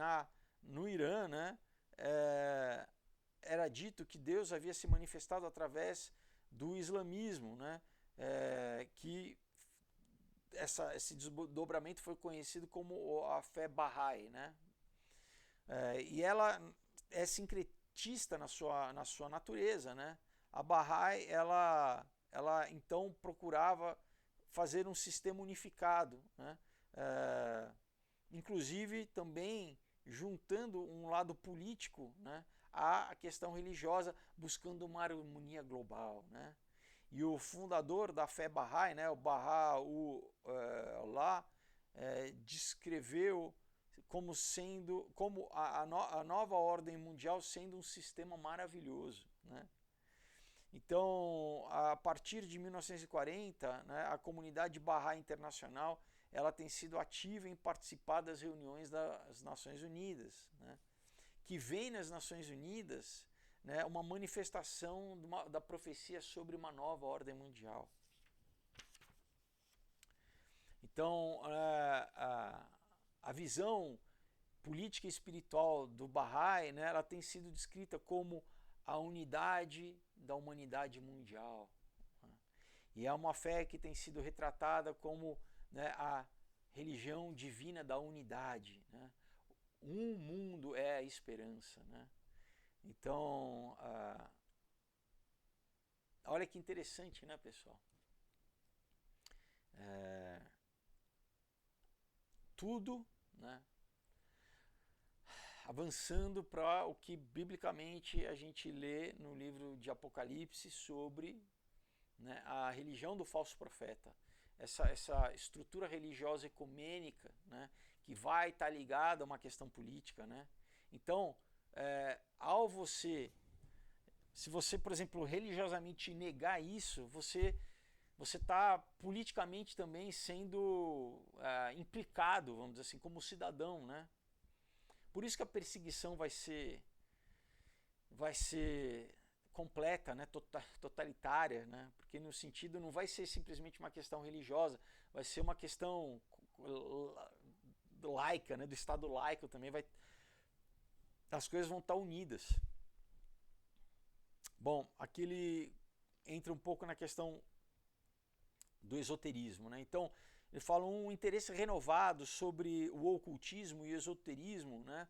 No Irã, né, era dito que Deus havia se manifestado através do islamismo, né, que esse desdobramento foi conhecido como a fé Bahá'í, né? E ela é sincretista na sua natureza, né? A Bahá'í, ela então procurava fazer um sistema unificado, né? Inclusive também juntando um lado político, né, à questão religiosa, buscando uma harmonia global, né? E o fundador da fé Bahá'í, né, o Baha'u'lláh, descreveu como a nova ordem mundial sendo um sistema maravilhoso, né? Então, a partir de 1940, né, a comunidade Bahá'í internacional ela tem sido ativa em participar das reuniões das Nações Unidas, né, que vem nas Nações Unidas, né, uma manifestação da profecia sobre uma nova ordem mundial. Então, a visão política e espiritual do Bahá'í, né, ela tem sido descrita como a unidade da humanidade mundial. Né? E é uma fé que tem sido retratada como, né, a religião divina da unidade. Né? Um mundo é a esperança. Né? Então, olha que interessante, né, pessoal? Tudo, né, avançando para o que biblicamente a gente lê no livro de Apocalipse sobre, né, a religião do falso profeta. essa estrutura religiosa ecumênica, né, que vai estar ligada a uma questão política, né? Então, se você, por exemplo, religiosamente negar isso, você está politicamente também sendo implicado, vamos dizer assim, como cidadão, né? Por isso que a perseguição vai ser completa, né, totalitária, né, porque no sentido não vai ser simplesmente uma questão religiosa, vai ser uma questão laica, né, do Estado laico também, as coisas vão estar unidas. Bom, aqui ele entra um pouco na questão do esoterismo, né? Então ele fala um interesse renovado sobre o ocultismo e o esoterismo, né?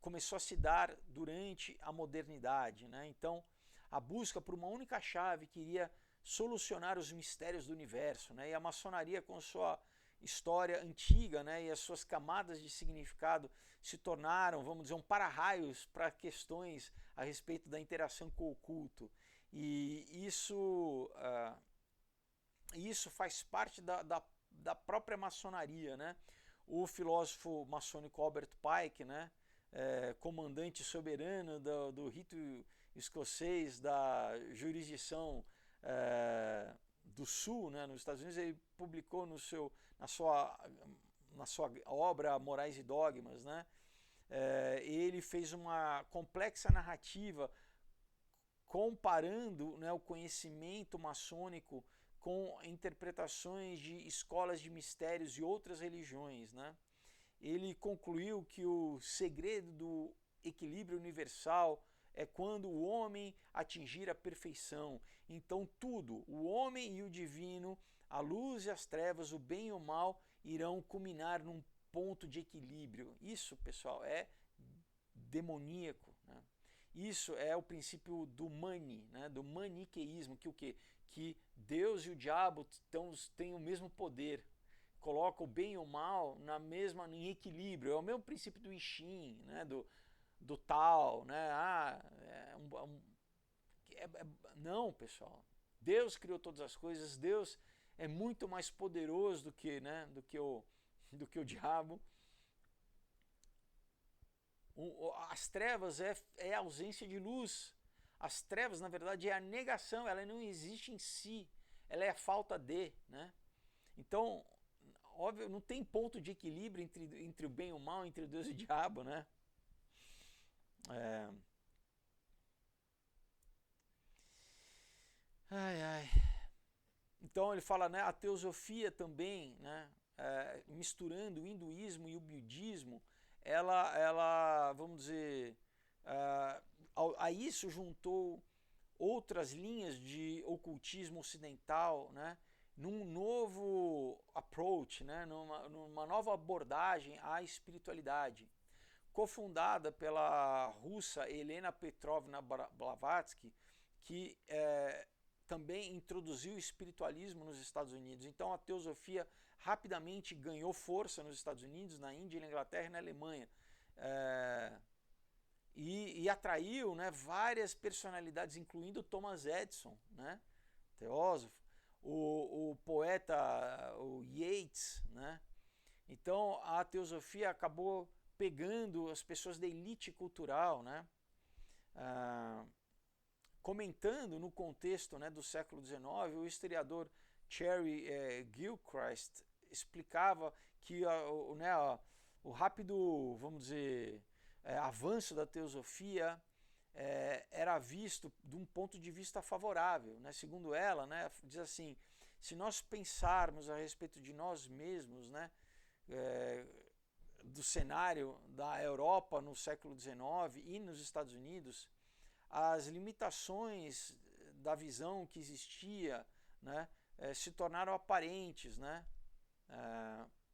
Começou a se dar durante a modernidade, né? Então a busca por uma única chave que iria solucionar os mistérios do universo, né? E a maçonaria, com sua história antiga, né, e as suas camadas de significado se tornaram, vamos dizer, um para-raios para questões a respeito da interação com o oculto. E isso faz parte da própria maçonaria, né? O filósofo maçônico Albert Pike, né, comandante soberano do rito escocês da jurisdição do Sul, né, nos Estados Unidos, ele publicou na sua obra Morais e Dogmas, né, ele fez uma complexa narrativa comparando, né, o conhecimento maçônico com interpretações de escolas de mistérios e outras religiões, né? Ele concluiu que o segredo do equilíbrio universal é quando o homem atingir a perfeição. Então tudo, o homem e o divino, a luz e as trevas, o bem e o mal, irão culminar num ponto de equilíbrio. Isso, pessoal, é demoníaco, né? Isso é o princípio do né, do maniqueísmo, que o quê? Que Deus e o diabo têm o mesmo poder, coloca o bem e o mal em equilíbrio. É o mesmo princípio do I Ching, né, do Tao, né? Não, pessoal. Deus criou todas as coisas. Deus é muito mais poderoso do que, né, do que o diabo. As trevas é a ausência de luz. As trevas, na verdade, é a negação, ela não existe em si, ela é a falta de, né? Então, óbvio, não tem ponto de equilíbrio entre o bem e o mal, entre Deus e o diabo, né? Então ele fala, né, a teosofia também, né, misturando o hinduísmo e o budismo, ela vamos dizer, a isso juntou outras linhas de ocultismo ocidental, né, num novo approach, né, numa nova abordagem à espiritualidade. Cofundada pela russa Helena Petrovna Blavatsky, que também introduziu o espiritualismo nos Estados Unidos. Então a teosofia rapidamente ganhou força nos Estados Unidos, na Índia, na Inglaterra e na Alemanha. E atraiu, né, várias personalidades, incluindo Thomas Edison, né, teósofo, o poeta o Yeats, né? Então a teosofia acabou pegando as pessoas da elite cultural, né? Comentando no contexto, né, do século XIX, o historiador Cherry Gilchrist explicava que o rápido, vamos dizer, avanço da teosofia era visto de um ponto de vista favorável, né? Segundo ela, né, diz assim, se nós pensarmos a respeito de nós mesmos, né, do cenário da Europa no século XIX e nos Estados Unidos, as limitações da visão que existia, né, se tornaram aparentes, né,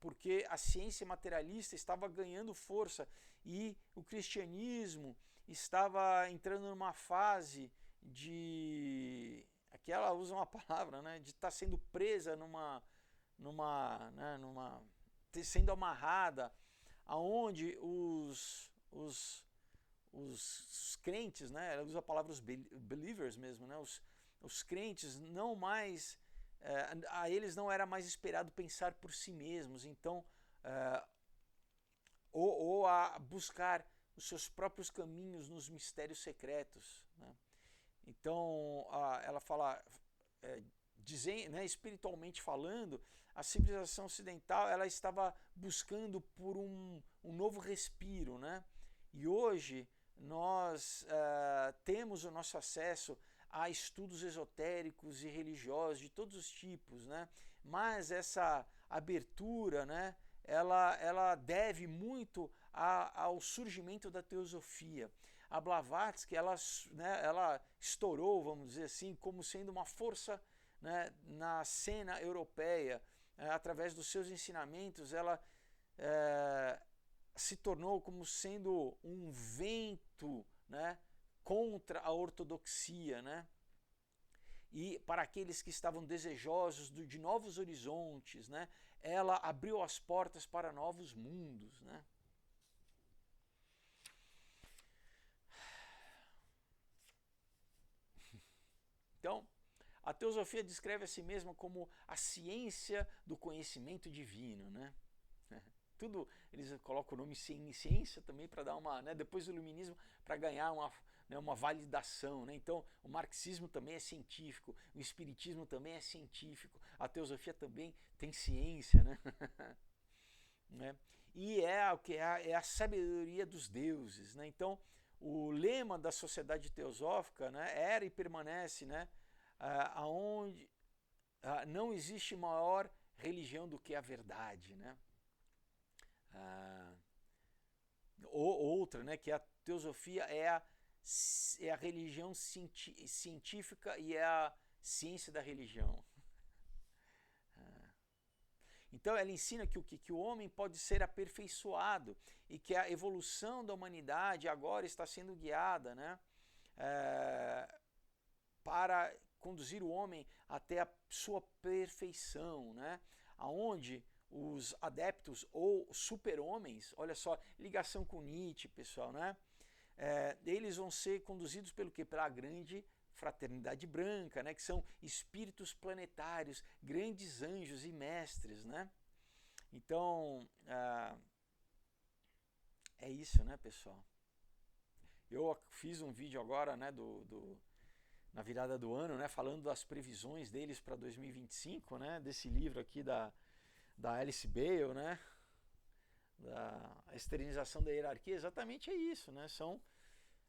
porque a ciência materialista estava ganhando força e o cristianismo estava entrando numa fase de... Aqui ela usa uma palavra, né, de estar sendo presa sendo amarrada, aonde os crentes, né, ela usa a palavra os believers mesmo, né, os crentes não mais a eles não era mais esperado pensar por si mesmos, então, ou a buscar os seus próprios caminhos nos mistérios secretos, né? Então, ela fala, né, espiritualmente falando, a civilização ocidental ela estava buscando por um novo respiro, né? E hoje nós temos o nosso acesso a estudos esotéricos e religiosos de todos os tipos, né? Mas essa abertura, né, ela deve muito ao surgimento da teosofia. A Blavatsky ela estourou, vamos dizer assim, como sendo uma força, né, na cena europeia. Através dos seus ensinamentos, ela se tornou como sendo um vento, né, contra a ortodoxia, né? E para aqueles que estavam desejosos de novos horizontes, né, ela abriu as portas para novos mundos, né? Então, a teosofia descreve a si mesma como a ciência do conhecimento divino, né? Tudo, eles colocam o nome ciência também para dar uma, né, depois do iluminismo, para ganhar uma validação, né? Então, o marxismo também é científico, o espiritismo também é científico, a teosofia também tem ciência, né? Né? E é a sabedoria dos deuses, né? Então, o lema da sociedade teosófica, né, era e permanece, né, aonde não existe maior religião do que a verdade, né? Outra, né, que a teosofia é a religião científica e é a ciência da religião. Então ela ensina que o homem pode ser aperfeiçoado e que a evolução da humanidade agora está sendo guiada, né, para conduzir o homem até a sua perfeição, né, aonde os adeptos ou super-homens, olha só, ligação com Nietzsche, pessoal, né, eles vão ser conduzidos pelo quê? Pela grande fraternidade branca, né, que são espíritos planetários, grandes anjos e mestres, né? Então, é isso, né, pessoal? Eu fiz um vídeo agora, né, na virada do ano, né, falando das previsões deles para 2025, né, desse livro aqui da Alice Bale, né, da esterilização da hierarquia. Exatamente é isso, né?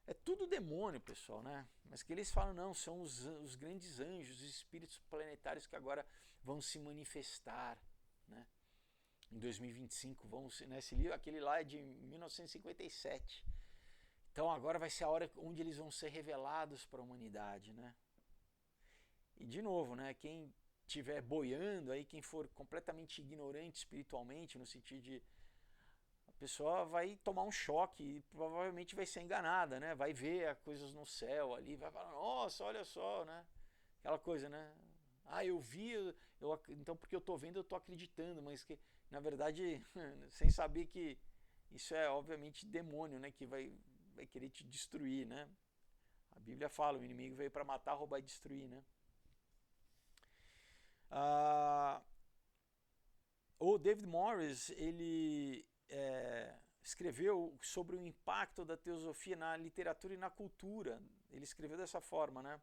É tudo demônio, pessoal, né? Mas que eles falam, não, são os grandes anjos, os espíritos planetários que agora vão se manifestar, né? Em 2025, nesse livro, aquele lá é de 1957. Então agora vai ser a hora onde eles vão ser revelados para a humanidade, né? E de novo, né? Quem estiver boiando aí, quem for completamente ignorante espiritualmente, no sentido de a pessoa vai tomar um choque e provavelmente vai ser enganada, né? Vai ver coisas no céu ali, vai falar, nossa, olha só, né? Aquela coisa, né? Eu vi, então porque eu tô vendo eu tô acreditando, mas que na verdade, sem saber que isso é obviamente demônio, né? Que vai querer te destruir, né? A Bíblia fala, o inimigo veio para matar, roubar e destruir, né? O David Morris, ele escreveu sobre o impacto da teosofia na literatura e na cultura. Ele escreveu dessa forma, né?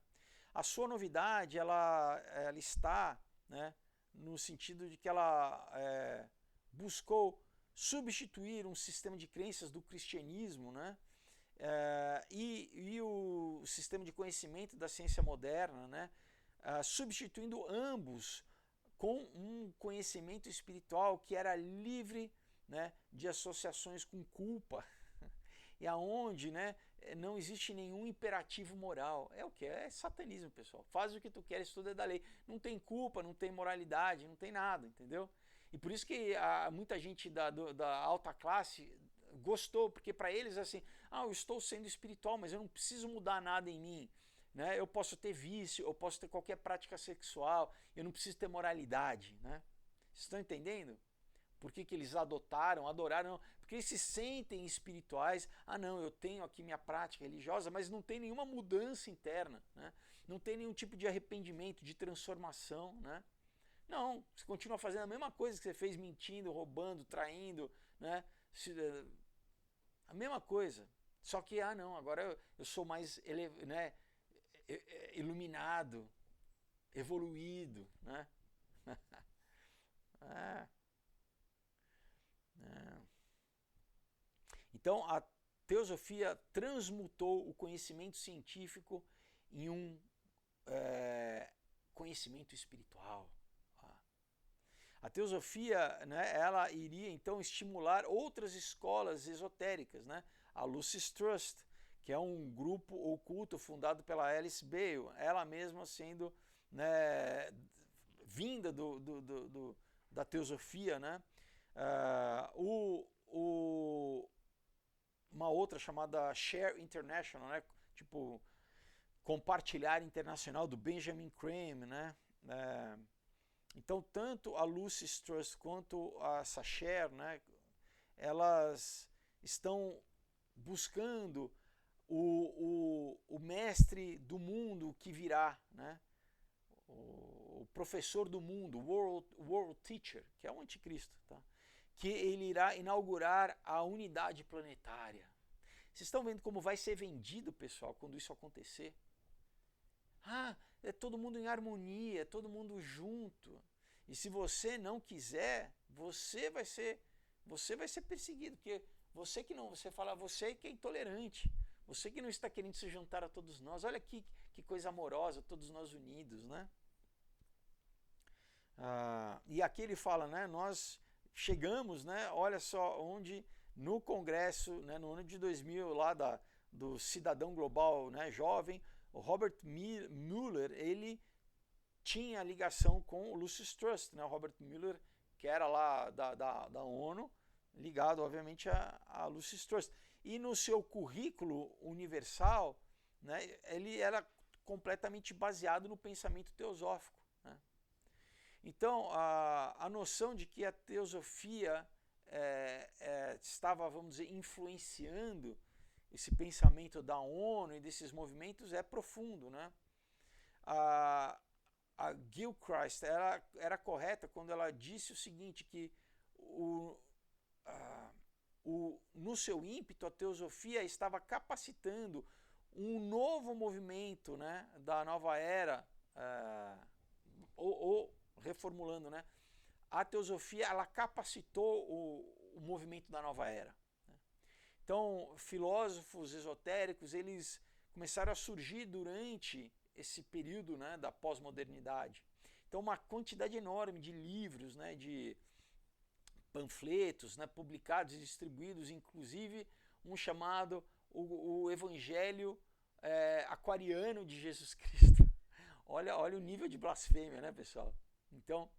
A sua novidade, ela está, né, no sentido de que ela buscou substituir um sistema de crenças do cristianismo, né, e o sistema de conhecimento da ciência moderna, né, substituindo ambos com um conhecimento espiritual que era livre, né, de associações com culpa, e aonde, né, não existe nenhum imperativo moral. É o que? É satanismo, pessoal. Faz o que tu queres, tudo é da lei. Não tem culpa, não tem moralidade, não tem nada, entendeu? E por isso que muita gente da alta classe gostou, porque para eles assim, eu estou sendo espiritual, mas eu não preciso mudar nada em mim. Né? Eu posso ter vício, eu posso ter qualquer prática sexual, eu não preciso ter moralidade. Né? Vocês estão entendendo? Por que eles adoraram? Porque eles se sentem espirituais. Não, eu tenho aqui minha prática religiosa, mas não tem nenhuma mudança interna, né? Não tem nenhum tipo de arrependimento, de transformação, né? Não, você continua fazendo a mesma coisa que você fez, mentindo, roubando, traindo, né? A mesma coisa. Só que, não, agora eu sou mais né, iluminado, evoluído, né? É, é. Então, a teosofia transmutou o conhecimento científico em um conhecimento espiritual. A teosofia, né, ela iria então estimular outras escolas esotéricas, né? A Lucis Trust, que é um grupo oculto fundado pela Alice Bale, ela mesma sendo, né, vinda da teosofia, né? Uma outra chamada Share International, né? Tipo, compartilhar internacional do Benjamin Creme, né? Então, tanto a Lucis Trust quanto a Share, né? Elas estão buscando o mestre do mundo que virá, né? O professor do mundo, world Teacher, que é o anticristo, tá? Que ele irá inaugurar a unidade planetária. Vocês estão vendo como vai ser vendido, pessoal, quando isso acontecer? É todo mundo em harmonia, é todo mundo junto. E se você não quiser, você vai ser perseguido, porque você que não, você fala, você que é intolerante, você que não está querendo se juntar a todos nós. Olha que coisa amorosa, todos nós unidos, né? E aqui ele fala, né? Nós chegamos, né? Olha só onde no Congresso, né? No ano de 2000 lá do Cidadão Global, né? Jovem, o Robert Mueller, ele tinha ligação com o Lucis Trust, né? O Robert Mueller, que era lá da ONU, ligado, obviamente, a Lucis Trust. E no seu currículo universal, né, ele era completamente baseado no pensamento teosófico. Né? Então, a noção de que a teosofia estava, vamos dizer, influenciando esse pensamento da ONU e desses movimentos é profundo. Né? A Gilchrist era correta quando ela disse o seguinte, que no seu ímpeto a teosofia estava capacitando um novo movimento, né, da nova era, ou reformulando, né, a teosofia ela capacitou o movimento da nova era. Né? Então, filósofos esotéricos eles começaram a surgir durante esse período, né, da pós-modernidade. Então, uma quantidade enorme de livros, né, de panfletos, né, publicados e distribuídos, inclusive um chamado o Evangelho Aquariano de Jesus Cristo. Olha o nível de blasfêmia, né, pessoal? Então,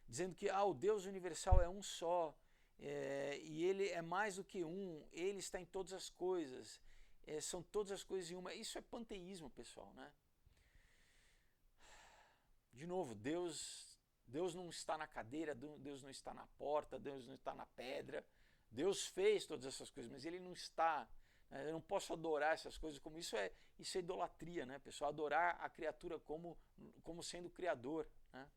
dizendo que o Deus universal é um só, e ele é mais do que um, ele está em todas as coisas, são todas as coisas em uma. Isso é panteísmo, pessoal, né? De novo, Deus não está na cadeira, Deus não está na porta, Deus não está na pedra. Deus fez todas essas coisas, mas ele não está. Né? Eu não posso adorar essas coisas como isso é idolatria, né, pessoal? Adorar a criatura como sendo criador. Né?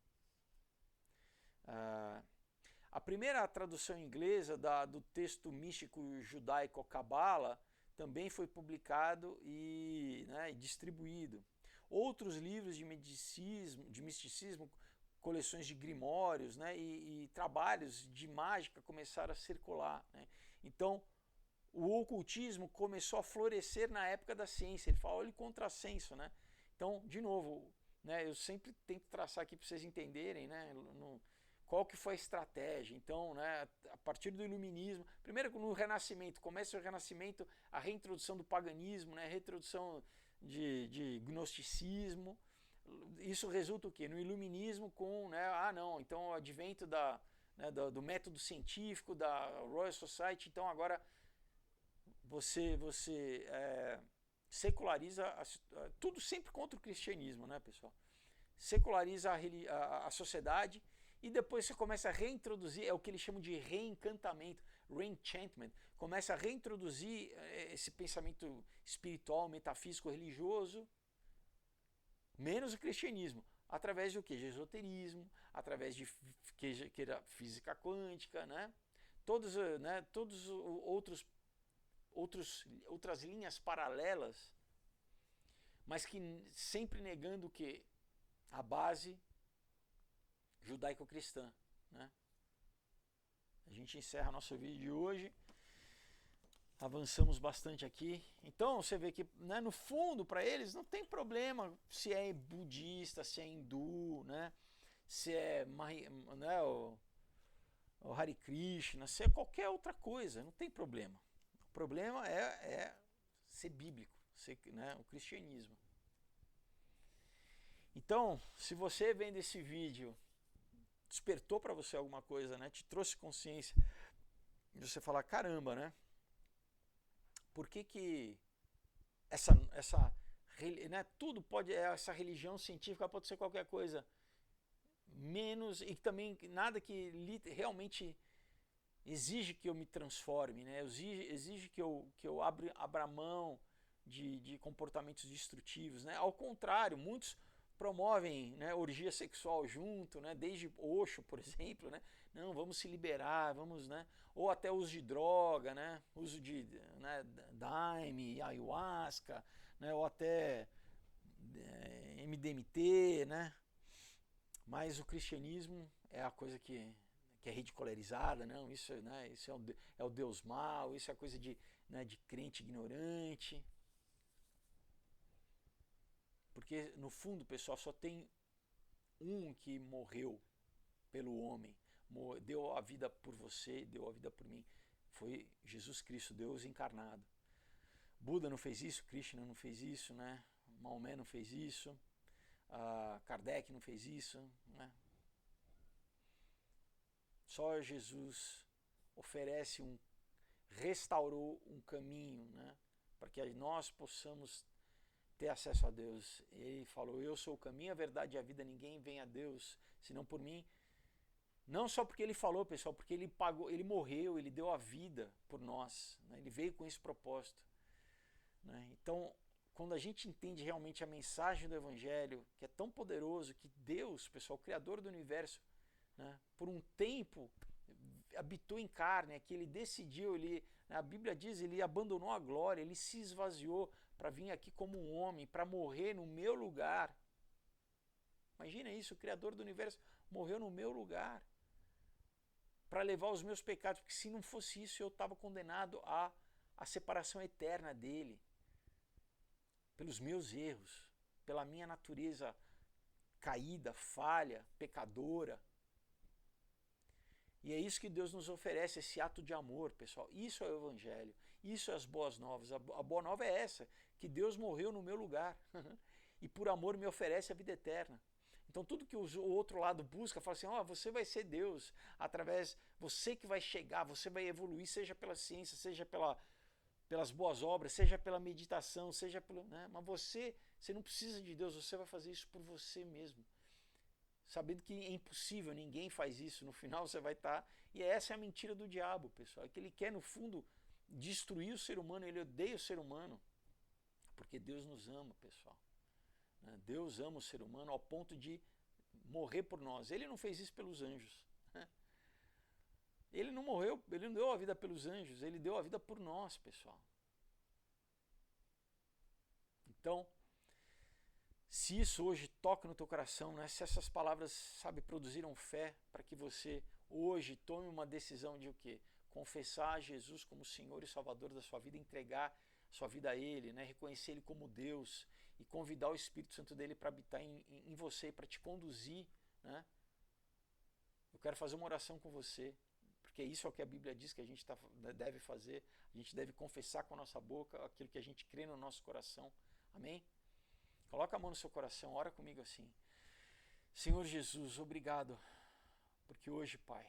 A primeira tradução inglesa do texto místico judaico Cabala também foi publicado e distribuído. Outros livros de misticismo, coleções de grimórios, né, e trabalhos de mágica começaram a circular. Né? Então, o ocultismo começou a florescer na época da ciência. Ele fala, olha o contrassenso. Né? Então, de novo, né, eu sempre tento traçar aqui para vocês entenderem, né, qual que foi a estratégia. Então, né, a partir do iluminismo, primeiro no Renascimento, começa o Renascimento, a reintrodução do paganismo, né, a reintrodução de gnosticismo. Isso resulta o quê? No iluminismo com, né, então o advento do método científico, da Royal Society, então agora você seculariza, tudo sempre contra o cristianismo, né, pessoal? Seculariza a sociedade e depois você começa a reintroduzir, é o que eles chamam de reencantamento, reenchantment, começa a reintroduzir esse pensamento espiritual, metafísico, religioso, menos o cristianismo. através do que? De esoterismo, através de física quântica, né? Todos outras linhas paralelas, mas que sempre negando o que? A base judaico-cristã, né? A gente encerra nosso vídeo de hoje. Avançamos bastante aqui. Então você vê que, né, no fundo, para eles não tem problema se é budista, se é hindu, né, se é né, o Hare Krishna, se é qualquer outra coisa, não tem problema. O problema é ser bíblico, ser, né, o cristianismo. Então, se você vendo esse vídeo despertou para você alguma coisa, né, te trouxe consciência de você falar, caramba, né? Por que né, tudo pode, essa religião científica pode ser qualquer coisa, menos, e também nada que realmente exige que eu me transforme, né? Exige que eu abra mão de comportamentos destrutivos, né? Ao contrário, muitos promovem, né, orgia sexual junto, né? Desde Osho, por exemplo, né? Não, vamos se liberar, vamos, né? Ou até uso de droga, né? Uso de, né, daime, ayahuasca, né? Ou até MDMT, né? Mas o cristianismo é a coisa que é ridicularizada, não? Isso, né? Isso é o Deus mau, isso é coisa de, né, de crente ignorante. Porque no fundo, pessoal, só tem um que morreu pelo homem, deu a vida por você, deu a vida por mim. Foi Jesus Cristo, Deus encarnado. Buda não fez isso, Krishna não fez isso, né? Maomé não fez isso, Kardec não fez isso, né? Só Jesus restaurou um caminho, né? Para que nós possamos ter acesso a Deus. Ele falou, eu sou o caminho, a verdade e a vida, ninguém vem a Deus senão por mim. Não só porque ele falou, pessoal, porque ele pagou, ele morreu, ele deu a vida por nós, né? Ele veio com esse propósito, né? Então, quando a gente entende realmente a mensagem do Evangelho, que é tão poderoso, que Deus, pessoal, o Criador do Universo, né, por um tempo habitou em carne, que ele decidiu, a Bíblia diz, ele abandonou a glória, ele se esvaziou para vir aqui como um homem, para morrer no meu lugar. Imagina isso, o Criador do Universo morreu no meu lugar para levar os meus pecados, porque se não fosse isso eu estava condenado à separação eterna dele, pelos meus erros, pela minha natureza caída, falha, pecadora. E é isso que Deus nos oferece, esse ato de amor, pessoal. Isso é o Evangelho, isso é as boas novas. A boa nova é essa, que Deus morreu no meu lugar e por amor me oferece a vida eterna. Então tudo que o outro lado busca, fala assim, você vai ser Deus, através, você que vai chegar, você vai evoluir, seja pela ciência, seja pelas boas obras, seja pela meditação, seja pelo... Né? Mas você não precisa de Deus, você vai fazer isso por você mesmo. Sabendo que é impossível, ninguém faz isso, no final você vai estar... E essa é a mentira do diabo, pessoal, é que ele quer, no fundo, destruir o ser humano, ele odeia o ser humano, porque Deus nos ama, pessoal. Deus ama o ser humano ao ponto de morrer por nós. Ele não fez isso pelos anjos. Ele não morreu, ele não deu a vida pelos anjos, ele deu a vida por nós, pessoal. Então, se isso hoje toca no teu coração, né? Se essas palavras, sabe, produziram fé para que você hoje tome uma decisão de o quê? Confessar Jesus como Senhor e Salvador da sua vida, entregar sua vida a Ele, né? Reconhecer Ele como Deus e convidar o Espírito Santo dele para habitar em você, para te conduzir, né? Eu quero fazer uma oração com você, porque isso é o que a Bíblia diz que a gente deve fazer. A gente deve confessar com a nossa boca aquilo que a gente crê no nosso coração. Amém? Coloca a mão no seu coração, ora comigo assim. Senhor Jesus, obrigado, porque hoje, Pai,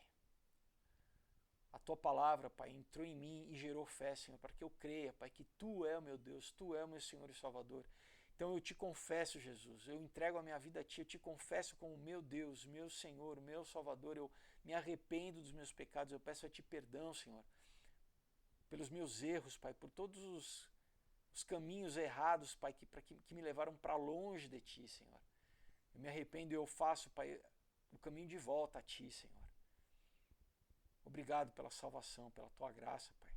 a Tua palavra, Pai, entrou em mim e gerou fé, Senhor, para que eu creia, Pai, que Tu é o meu Deus, Tu é o meu Senhor e Salvador. Então eu te confesso, Jesus, eu entrego a minha vida a Ti, eu te confesso como meu Deus, meu Senhor, meu Salvador, eu me arrependo dos meus pecados, eu peço a Ti perdão, Senhor, pelos meus erros, Pai, por todos os caminhos errados, Pai, que me levaram para longe de Ti, Senhor. Eu me arrependo e eu faço, Pai, o caminho de volta a Ti, Senhor. Obrigado pela salvação, pela Tua graça, Pai.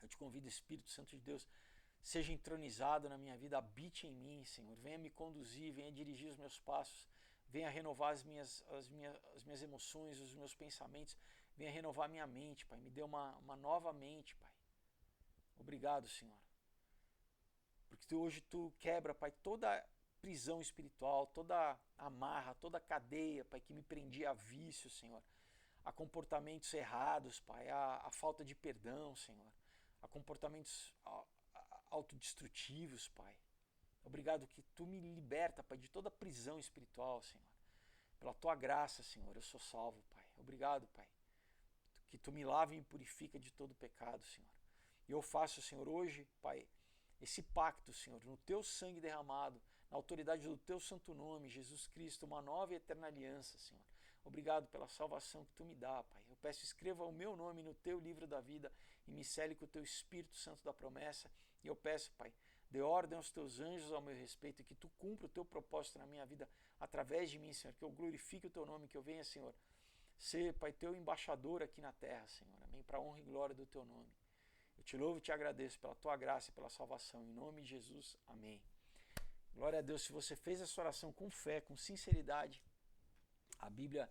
Eu te convido, Espírito Santo de Deus, seja entronizado na minha vida, habite em mim, Senhor. Venha me conduzir, venha dirigir os meus passos, venha renovar as minhas emoções, os meus pensamentos, venha renovar minha mente, Pai. Me dê uma nova mente, Pai. Obrigado, Senhor. Porque hoje Tu quebra, Pai, toda prisão espiritual, toda amarra, toda cadeia, Pai, que me prendia a vício, Senhor. A comportamentos errados, Pai, a falta de perdão, Senhor. A comportamentos autodestrutivos, Pai. Obrigado que Tu me liberta, Pai, de toda prisão espiritual, Senhor. Pela Tua graça, Senhor, eu sou salvo, Pai. Obrigado, Pai. Que Tu me lave e me purifica de todo pecado, Senhor. E eu faço, Senhor, hoje, Pai, esse pacto, Senhor, no Teu sangue derramado, na autoridade do Teu santo nome, Jesus Cristo, uma nova e eterna aliança, Senhor. Obrigado pela salvação que Tu me dá, Pai. Eu peço, escreva o meu nome no Teu livro da vida e me cele com o Teu Espírito Santo da promessa. E eu peço, Pai, dê ordem aos Teus anjos ao meu respeito e que Tu cumpra o Teu propósito na minha vida através de mim, Senhor. Que eu glorifique o Teu nome, que eu venha, Senhor, ser, Pai, Teu embaixador aqui na terra, Senhor. Amém? Para a honra e glória do Teu nome. Eu te louvo e te agradeço pela Tua graça e pela salvação. Em nome de Jesus, amém. Glória a Deus. Se você fez essa oração com fé, com sinceridade, a Bíblia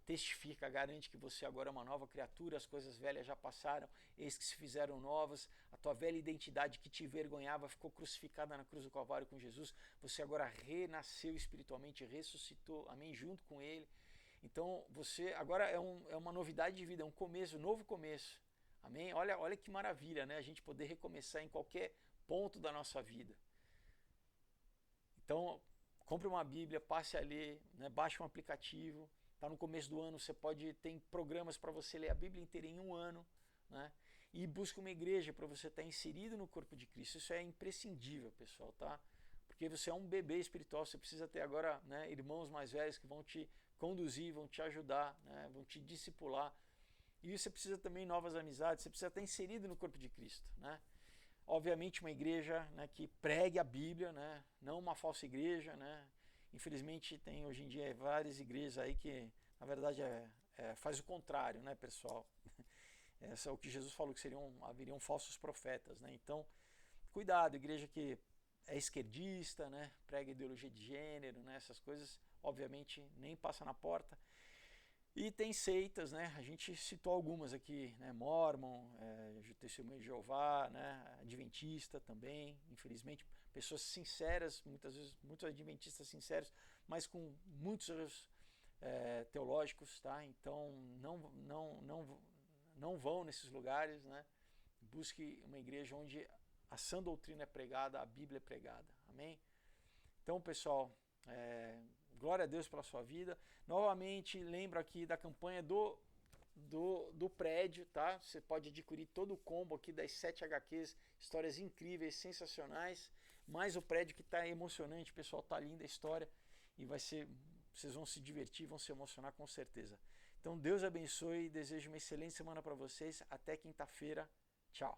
testifica, garante que você agora é uma nova criatura, as coisas velhas já passaram, eis que se fizeram novas, a tua velha identidade que te envergonhava ficou crucificada na cruz do Calvário com Jesus, você agora renasceu espiritualmente, ressuscitou, amém, junto com Ele. Então você agora é uma novidade de vida, é um começo, um novo começo, amém? Olha que maravilha, né? A gente poder recomeçar em qualquer ponto da nossa vida. Então, compre uma Bíblia, passe a ler, né? Baixe um aplicativo. Está no começo do ano, tem programas para você ler a Bíblia inteira em um ano, né? E busque uma igreja para você estar inserido no corpo de Cristo. Isso é imprescindível, pessoal, tá? Porque você é um bebê espiritual, você precisa ter agora, né, irmãos mais velhos que vão te conduzir, vão te ajudar, né, vão te discipular. E você precisa também de novas amizades, você precisa estar inserido no corpo de Cristo, né? Obviamente uma igreja, né, que pregue a Bíblia, né, não uma falsa igreja, né? Infelizmente tem hoje em dia várias igrejas aí que na verdade faz o contrário, né, pessoal? Essa é o que Jesus falou, que haveriam falsos profetas, né? Então, cuidado, igreja que é esquerdista, né, prega ideologia de gênero, né, essas coisas, obviamente nem passa na porta. E tem seitas, né? A gente citou algumas aqui, né? Mormon, Testemunho de Jeová, né? Adventista também, infelizmente, pessoas sinceras, muitas vezes muitos adventistas sinceros, mas com muitos erros teológicos, tá? Então não vão nesses lugares, né? Busque uma igreja onde a sã doutrina é pregada, a Bíblia é pregada, amém? Então, pessoal, glória a Deus pela sua vida. Novamente, lembro aqui da campanha do prédio, tá? Você pode adquirir todo o combo aqui das 7 HQs, histórias incríveis, sensacionais, mais o prédio que está emocionante, pessoal, tá linda a história e vocês vão se divertir, vão se emocionar com certeza. Então, Deus abençoe e desejo uma excelente semana para vocês. Até quinta-feira. Tchau.